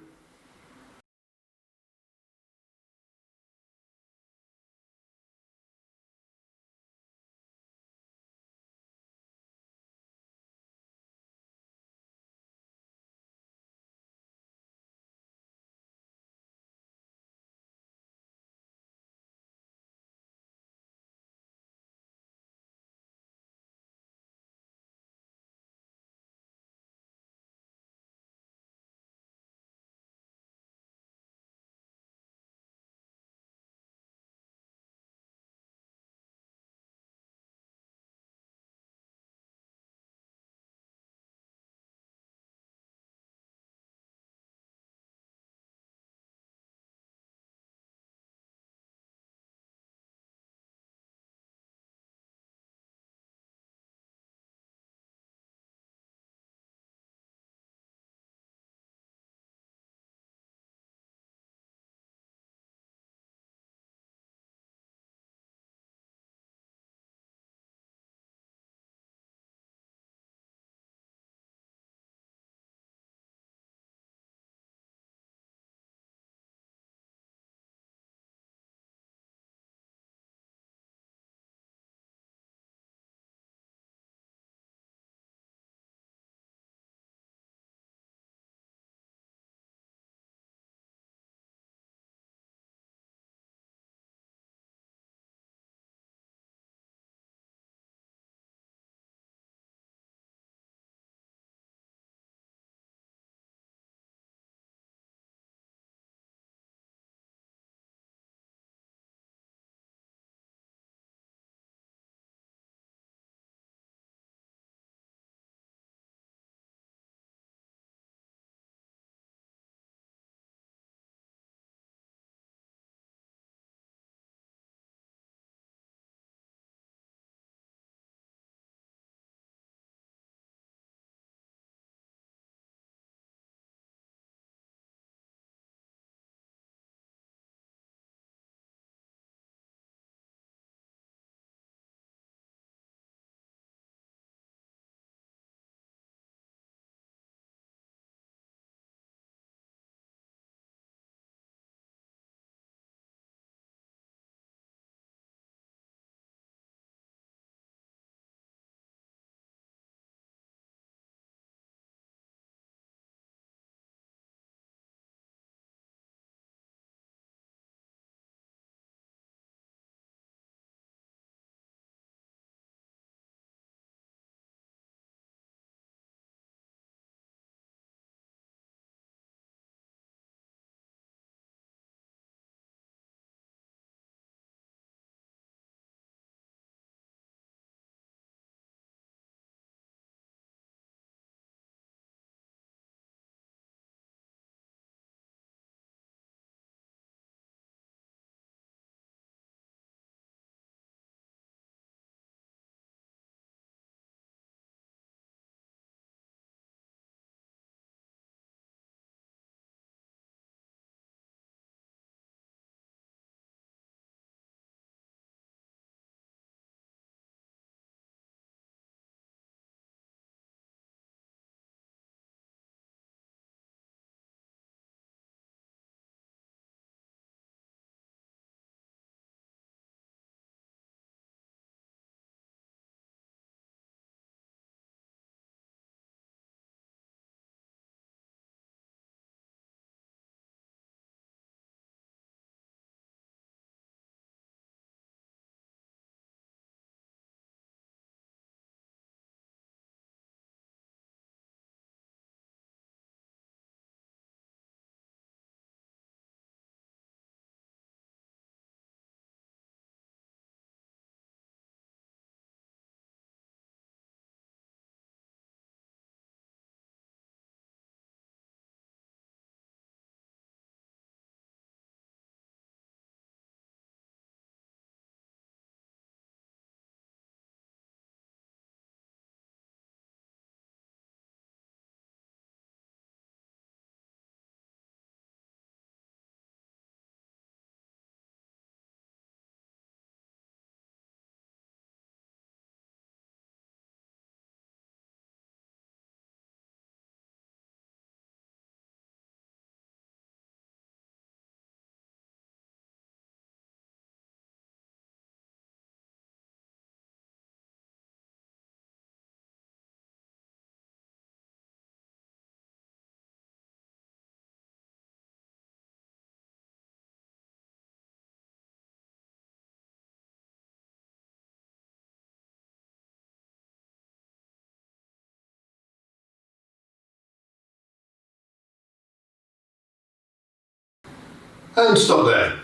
And stop there.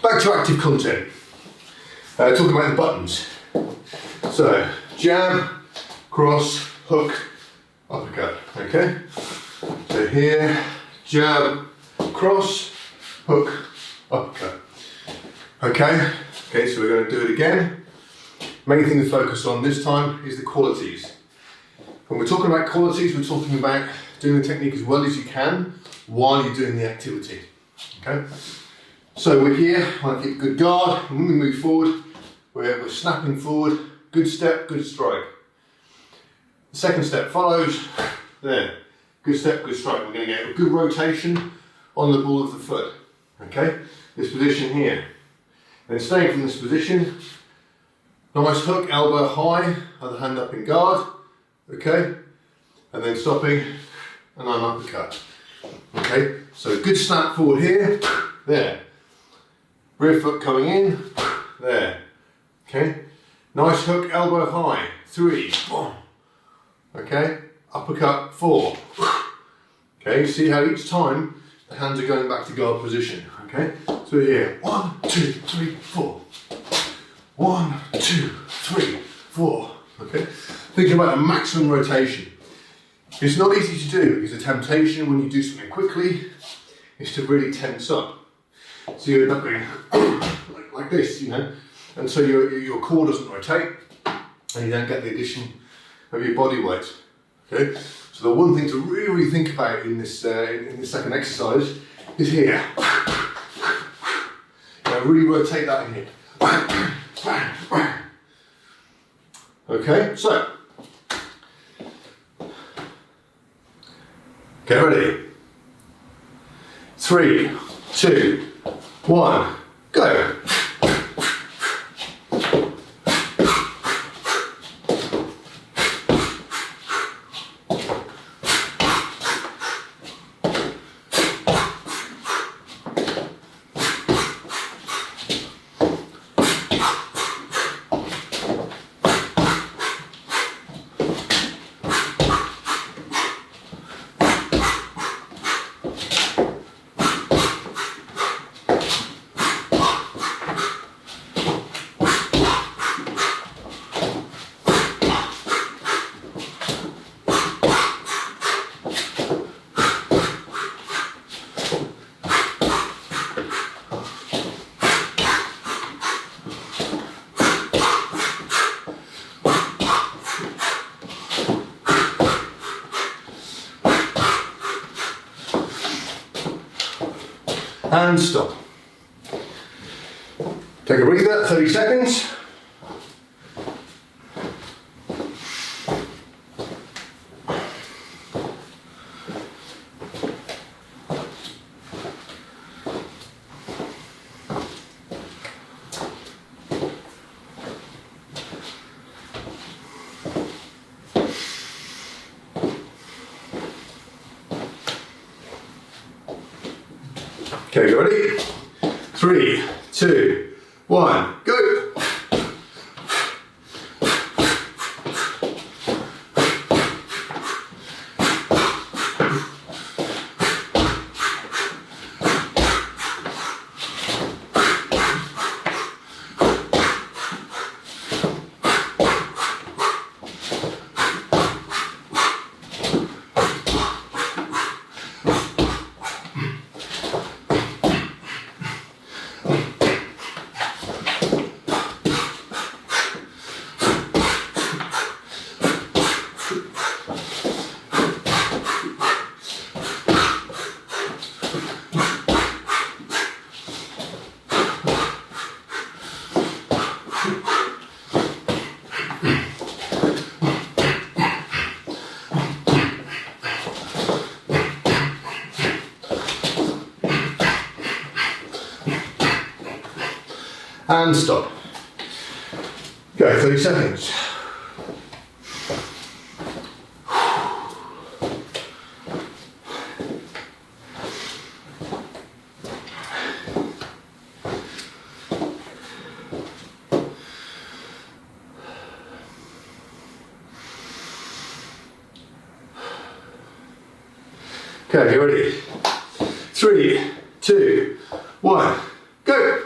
Back to active content. Talking about the buttons. So, jab, cross, hook, uppercut, okay? So here, jab, cross, hook, uppercut. Okay, so we're going to do it again. Main thing to focus on this time is the qualities. When we're talking about qualities, we're talking about doing the technique as well as you can while you're doing the activity. Okay? So we're here, I want to keep a good guard, and when we move forward, we're snapping forward, good step, good strike. The second step follows, there, good step, good strike. We're going to get a good rotation on the ball of the foot. Okay? This position here. Then staying from this position, nice hook, elbow high, other hand up in guard. Okay, and then stopping, and I'm uppercut. Okay, so good snap forward here, there. Rear foot coming in, there. Okay, nice hook, elbow high, 3, 1. Okay, uppercut, 4. Okay, see how each time the hands are going back to guard position. Okay, so here, 1, 2, 3, 4. 1, 2, 3, 4. Okay, thinking about the maximum rotation. It's not easy to do because the temptation when you do something quickly is to really tense up. So you end up going like this, you know, and so your core doesn't rotate and you don't get the addition of your body weight. Okay, so the one thing to really think about in this second exercise is here. Really rotate that in here. Okay, so, get ready. 3, 2, 1, go. And stop. Take a breather, 30 seconds. Okay, you ready? 3, 2, 1, go! And stop. Go, 30 seconds. Okay, you ready? 3, 2, 1, go.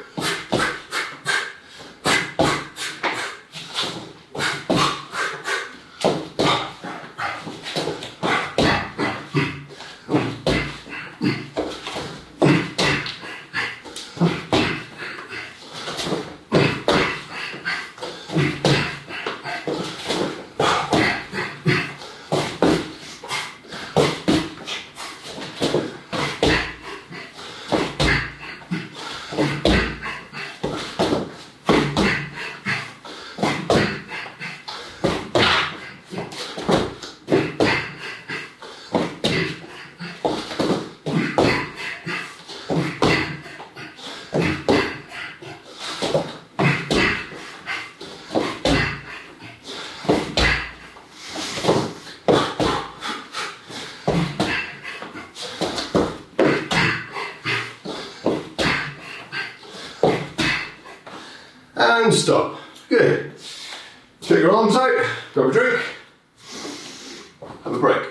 And stop. Good. Get your arms out, grab a drink, have a break.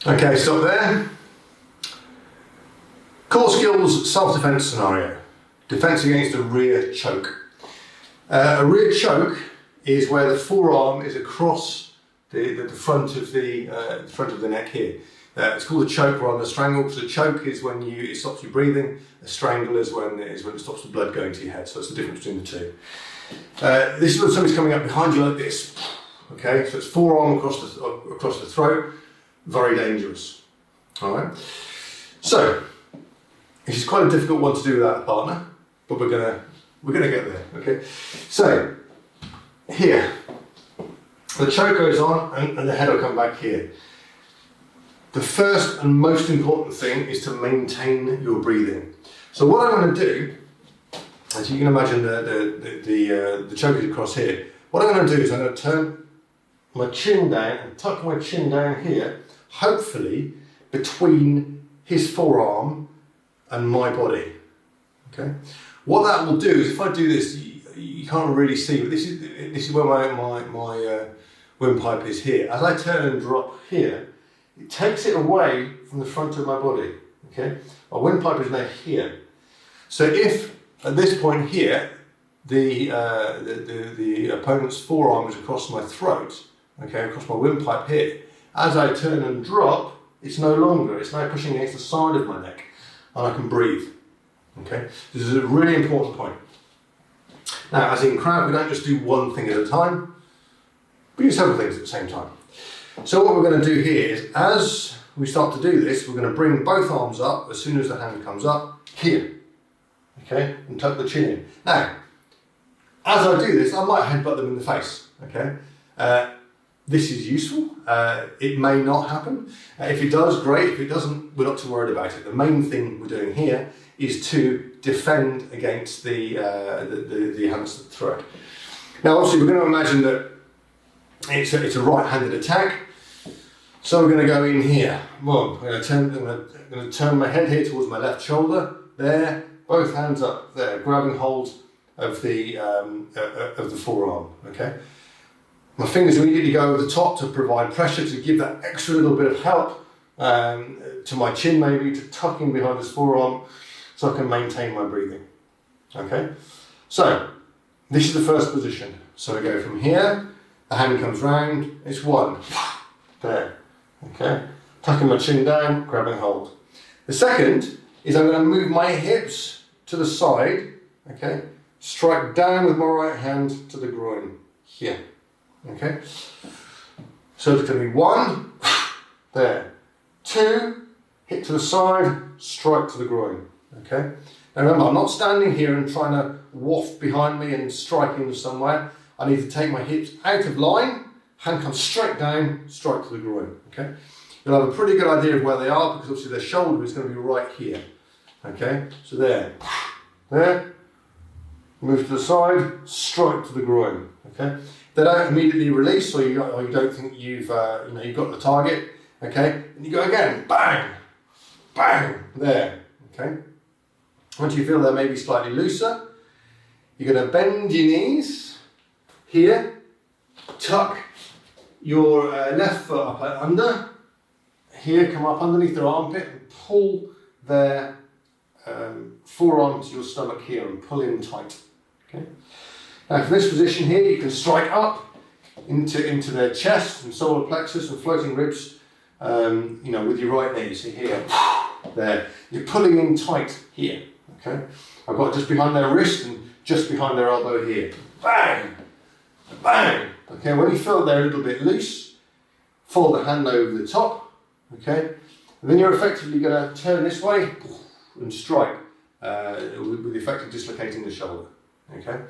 Okay, stop there. Core skills, self-defense scenario. Defense against a rear choke. A rear choke is where the forearm is across the front of the neck here. It's called a choke rather than a strangle, because a choke is when it stops you breathing. A strangle is when it stops the blood going to your head. So it's the difference between the two. This is when somebody's coming up behind you like this. Okay, so it's forearm across the throat. Very dangerous. All right. So this is quite a difficult one to do without a partner, but we're gonna get there. Okay. So here, the choke goes on, and the head will come back here. The first and most important thing is to maintain your breathing. So what I'm going to do, as you can imagine, the choke is across here. What I'm going to do is I'm going to turn my chin down and tuck my chin down here, hopefully between his forearm and my body. Okay. What that will do is, if I do this, you can't really see, but this is where my windpipe is here. As I turn and drop here, it takes it away from the front of my body. Okay. My windpipe is now here. So if at this point here the opponent's forearm is across my throat, okay, across my windpipe here, as I turn and drop, it's no longer, it's now pushing against the side of my neck, and I can breathe. Okay, this is a really important point. Now, as in Krav, we don't just do one thing at a time, we do several things at the same time. So what we're going to do here is, as we start to do this, we're going to bring both arms up as soon as the hand comes up, here, okay, and tuck the chin in. Now, as I do this, I might headbutt them in the face, okay. This is useful. It may not happen. If it does, great. If it doesn't, we're not too worried about it. The main thing we're doing here is to defend against the hamster throw. Now, obviously, we're going to imagine that it's a right-handed attack. So we're going to go in here. One, I'm going to turn my head here towards my left shoulder. There, both hands up there, grabbing hold of the forearm. Okay. My fingers immediately go over the top to provide pressure, to give that extra little bit of help to my chin, maybe, to tuck in behind this forearm so I can maintain my breathing. Okay? So, this is the first position. So we go from here, the hand comes round, it's one. There. Okay? Tucking my chin down, grabbing hold. The second is I'm going to move my hips to the side, okay? Strike down with my right hand to the groin, here. Okay? So it's going to be 1, there. 2, hit to the side, strike to the groin. Okay? Now remember, I'm not standing here and trying to waft behind me and strike into somewhere. I need to take my hips out of line, hand comes straight down, strike to the groin. Okay? You'll have a pretty good idea of where they are because obviously their shoulder is going to be right here. Okay? So there. There. Move to the side, strike to the groin. Okay? They don't immediately release, or you don't think you've you've got the target. Okay? And you go again, bang, bang, there. Okay? Once you feel they're maybe slightly looser, you're going to bend your knees here, tuck your left foot up under, here, come up underneath their armpit and pull their forearm to your stomach here and pull in tight. Okay? Now from this position here, you can strike up into their chest and solar plexus and floating ribs, with your right knee. So here, there. You're pulling in tight here. Okay? I've got just behind their wrist and just behind their elbow here. Bang! Bang! Okay, when you feel they're a little bit loose, fold the hand over the top. Okay? And then you're effectively going to turn this way and strike with the effect of dislocating the shoulder. Okay?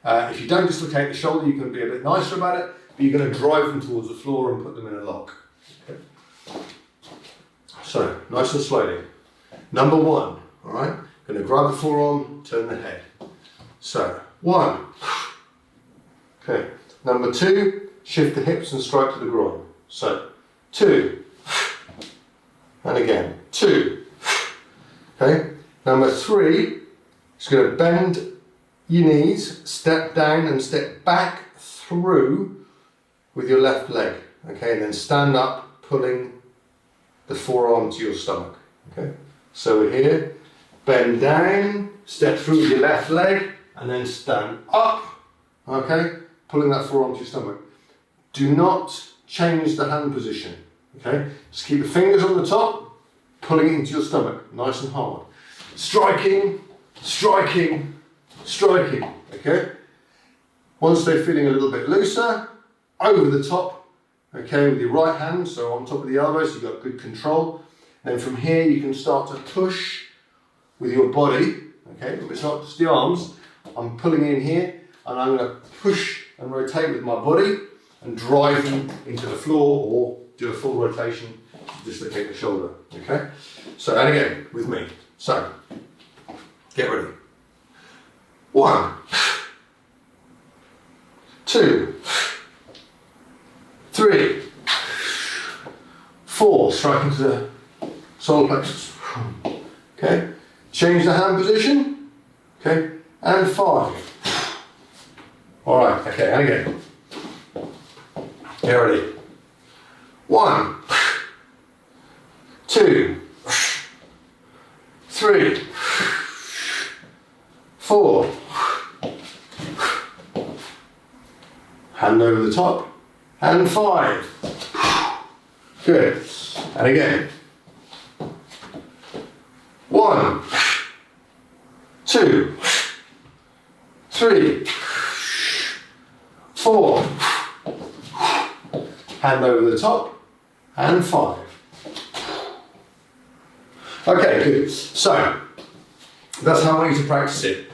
If you don't dislocate the shoulder, you can be a bit nicer about it, but you're going to drive them towards the floor and put them in a lock. Okay? So, nice and slowly. Number 1, all right? Going to grab the forearm, turn the head. So, 1. Okay. Number 2, shift the hips and strike to the groin. So, 2. And again, 2. Okay. Number 3 is going to bend your knees, step down and step back through with your left leg. Okay, and then stand up, pulling the forearm to your stomach. Okay, so we're here, bend down, step through with your left leg, and then stand up. Okay, pulling that forearm to your stomach. Do not change the hand position. Okay, just keep the fingers on the top, pulling it into your stomach, nice and hard. Striking, striking, striking. Okay. Once they're feeling a little bit looser, over the top. Okay, with your right hand, so on top of the elbows, you've got good control. Then from here, you can start to push with your body. Okay, it's not just the arms. I'm pulling in here, and I'm going to push and rotate with my body and drive them into the floor or do a full rotation to dislocate the shoulder. Okay, so and again with me. So get ready. 1, 2, 3, 4, striking to the solar plexus. Okay, change the hand position. Okay, and 5. All right. Okay, and again. Get ready. 1, 2, 3, 4. Hand over the top. And 5. Good. And again. 1, 2, 3, 4. Hand over the top. And 5. Okay, good. So, that's how I want you to practice it.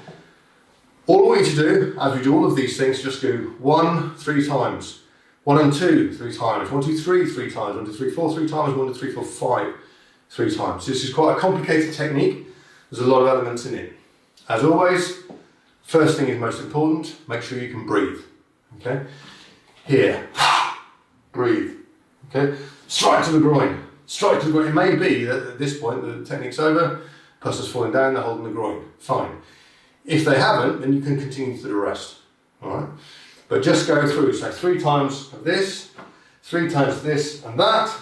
All I want you to do, as we do all of these things, just do 1, 3 times. 1 and 2, 3 times. 1, 2, 3, 3 times. 1, 2, 3, 4, 3 times. 1, 2, 3, 4, 5, 3 times. This is quite a complicated technique. There's a lot of elements in it. As always, first thing is most important. Make sure you can breathe. Okay? Here. Breathe. Okay? Strike to the groin. Strike to the groin. It may be that at this point the technique's over. Person's falling down, they're holding the groin. Fine. If they haven't, then you can continue to the rest. Alright? But just go through. So 3 times of this, 3 times this and that,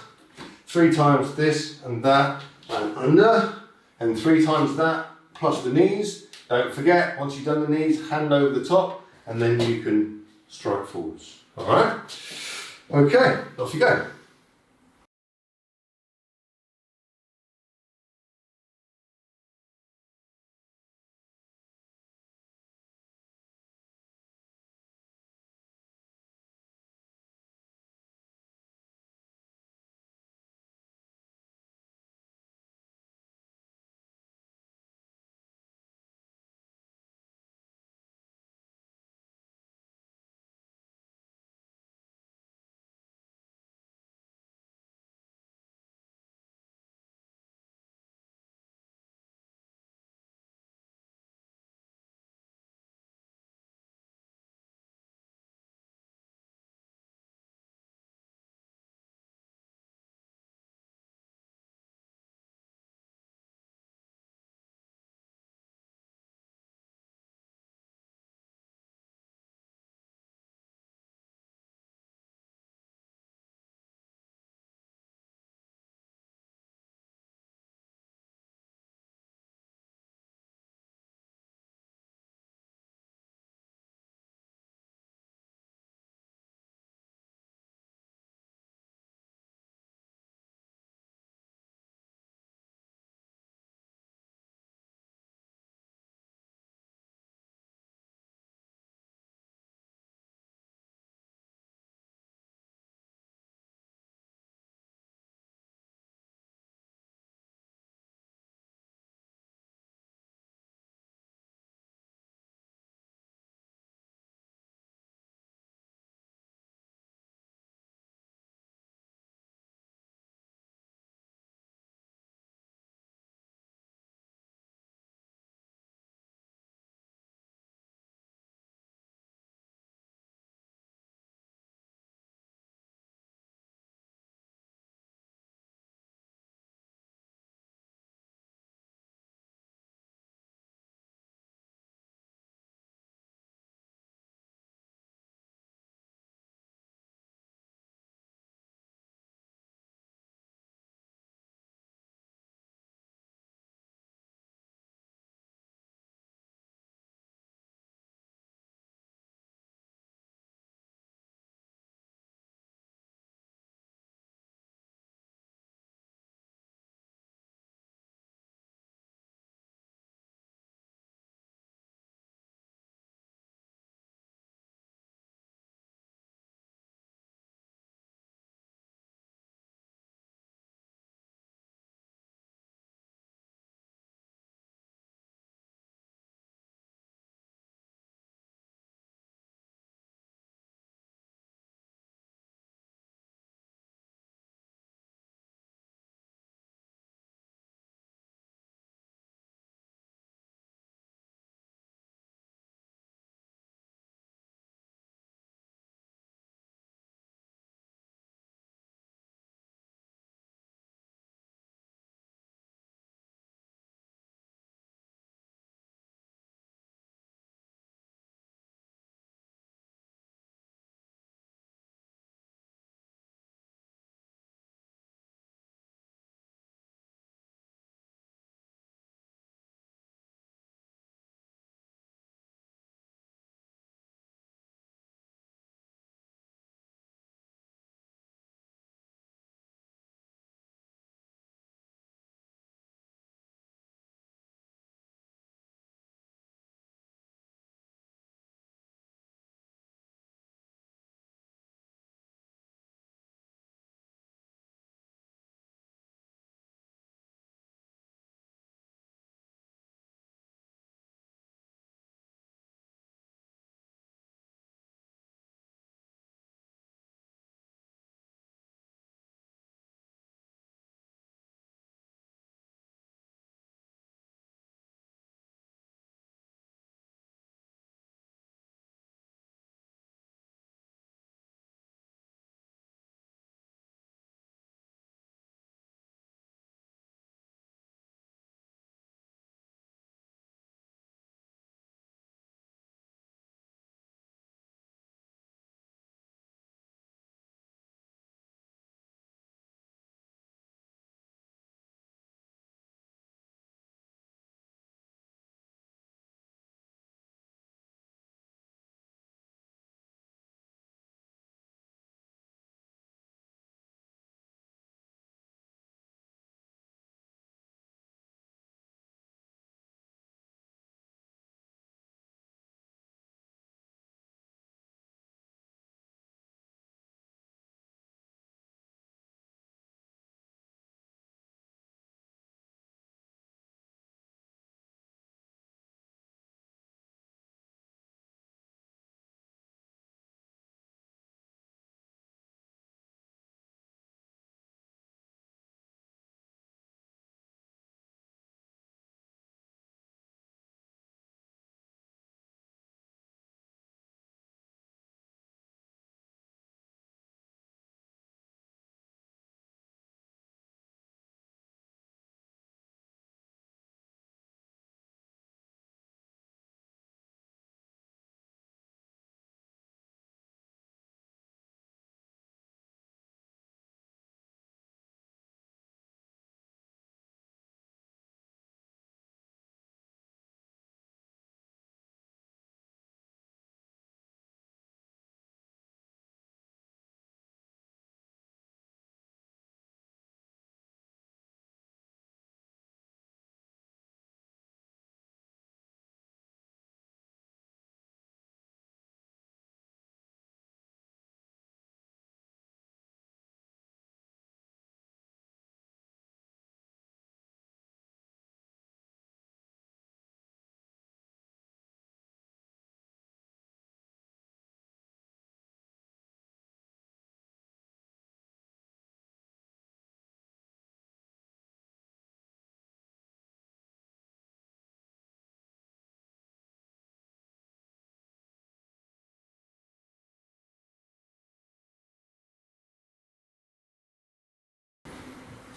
3 times this and that and under, and 3 times that plus the knees. Don't forget, once you've done the knees, hand over the top, and then you can strike forwards. Alright? Okay, off you go.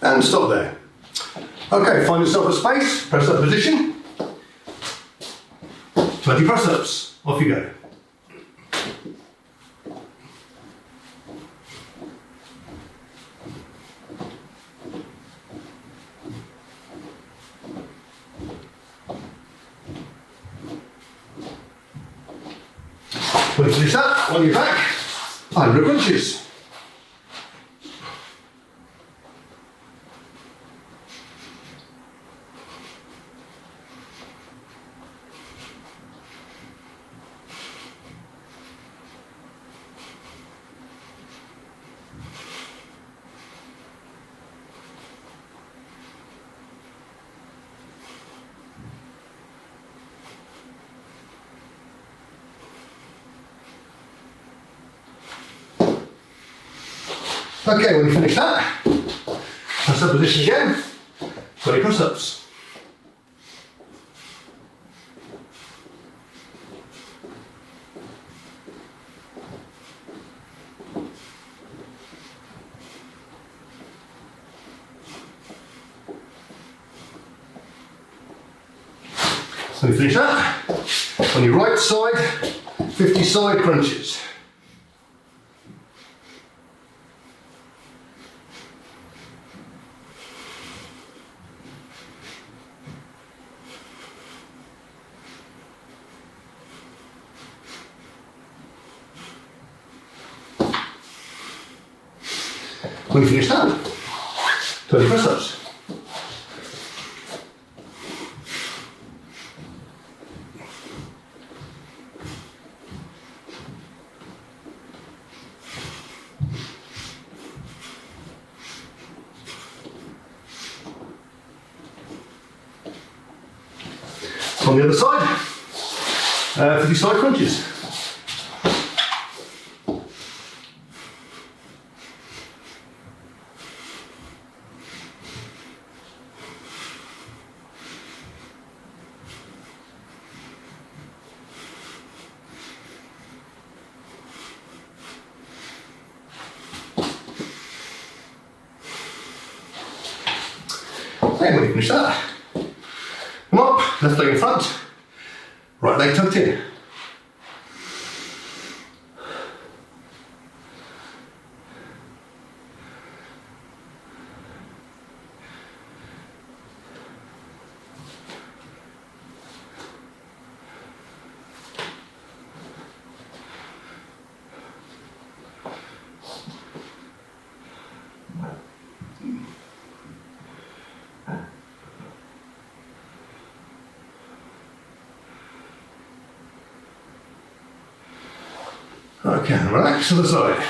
And stop there. Okay, find yourself a space, press up position. 20 press-ups, off you go. When you finish that, on your back, 100 crunches. Okay, when you finish that, press up position again, 20 press-ups. When you finish that, on your right side, 50 side crunches. When you finish that, 20 press-ups. On the other side, 50 side crunches. And when you finish that, come up, left leg in front, right leg tucked in. Okay, relax to the side.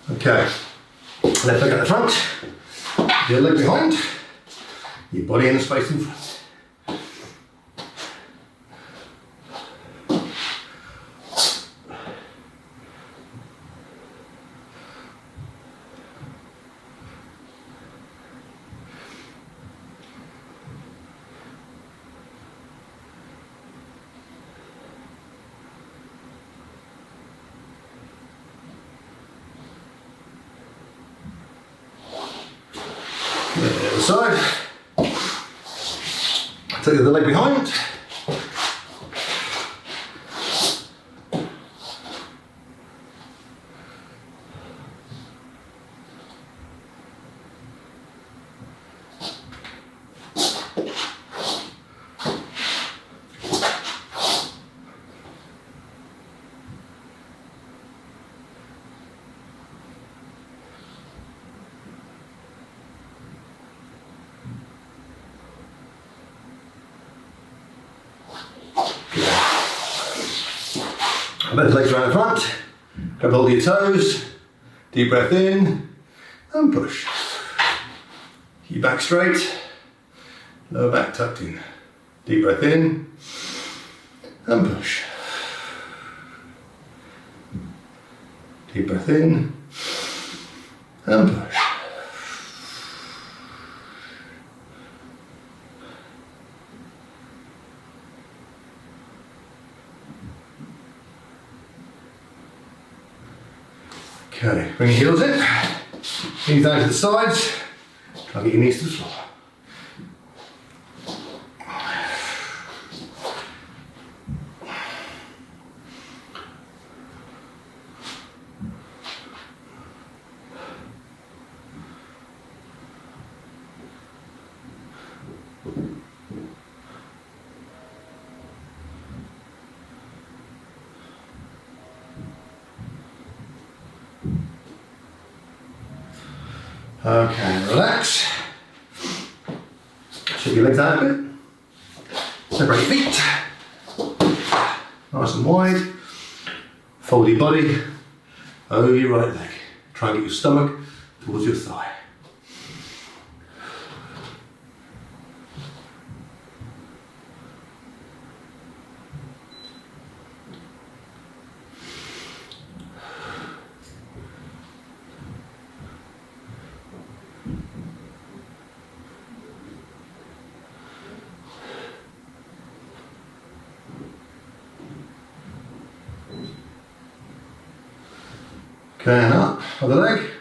Okay, left leg at the front, your leg behind, your body in the space in front. The other side. Take the leg behind. Both legs around the front, Grab hold of your toes, deep breath in, and push. Keep your back straight, lower back tucked in. Deep breath in, and push. Deep breath in, and push. Okay, bring your heels in, knees down to the sides, try and get your knees to the floor. Okay, relax. Shake your legs out a bit. Separate your feet. Nice and wide. Fold your body over your right leg. Try and get your stomach towards your thigh. Okay, and up, other leg.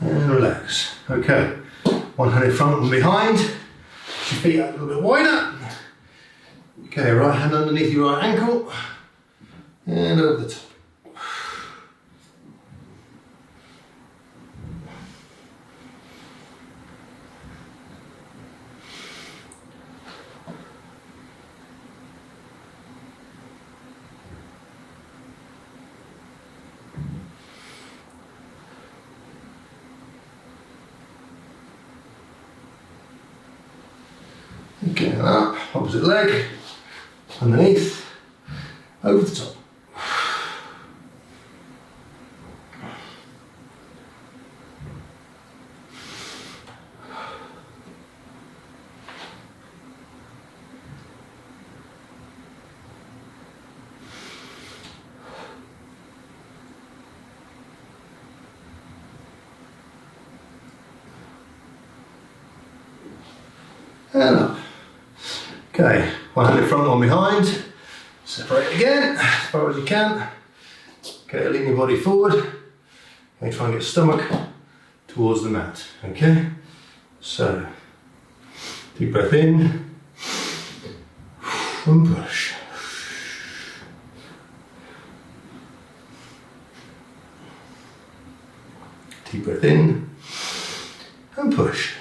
And relax. Okay, one hand in front, one behind. Push your feet out a little bit wider. Okay, right hand underneath your right ankle. And over the top. Okay, and up, opposite leg, underneath, over the top. And up. Okay, one hand in front, one behind. Separate again, as far as you can. Okay, lean your body forward. Okay, try and get stomach towards the mat. Okay, so deep breath in and push. Deep breath in and push.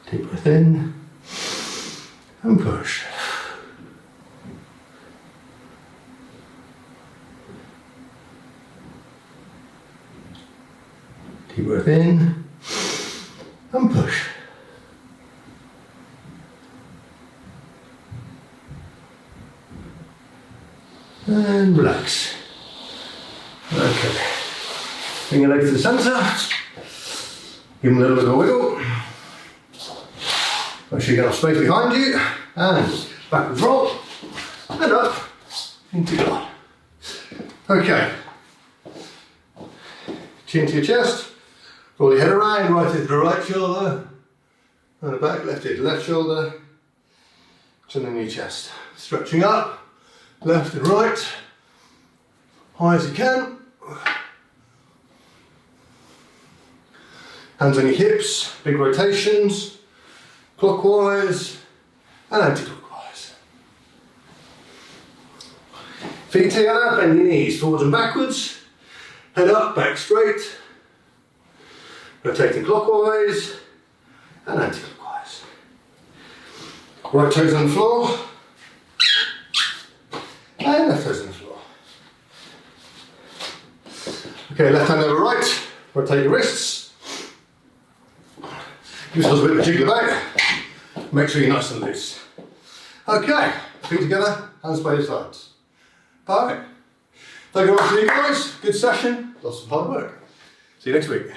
Deep breath in and push. Deep breath in and push. And relax. Okay. Bring your legs to the centre. Give them a little bit of a wiggle. Make sure you get enough space behind you, and backwards roll, and up, into God. Okay, chin to your chest, roll your head around, right hip to the right shoulder, and the back, left hip to left shoulder, chin in your chest. Stretching up, left and right, high as you can. Hands on your hips, big rotations. Clockwise and anti-clockwise. Feet together, bend your knees forwards and backwards. Head up, back straight. Rotating clockwise and anti-clockwise. Right toes on the floor. And left toes on the floor. Okay, left hand over right. Rotate your wrists. Give yourselves a bit of a jiggle about. Make sure you're nice and loose. Okay, feet together, hands by your sides. Perfect. Thank you very much, you guys. Good session. Lots of hard work. See you next week.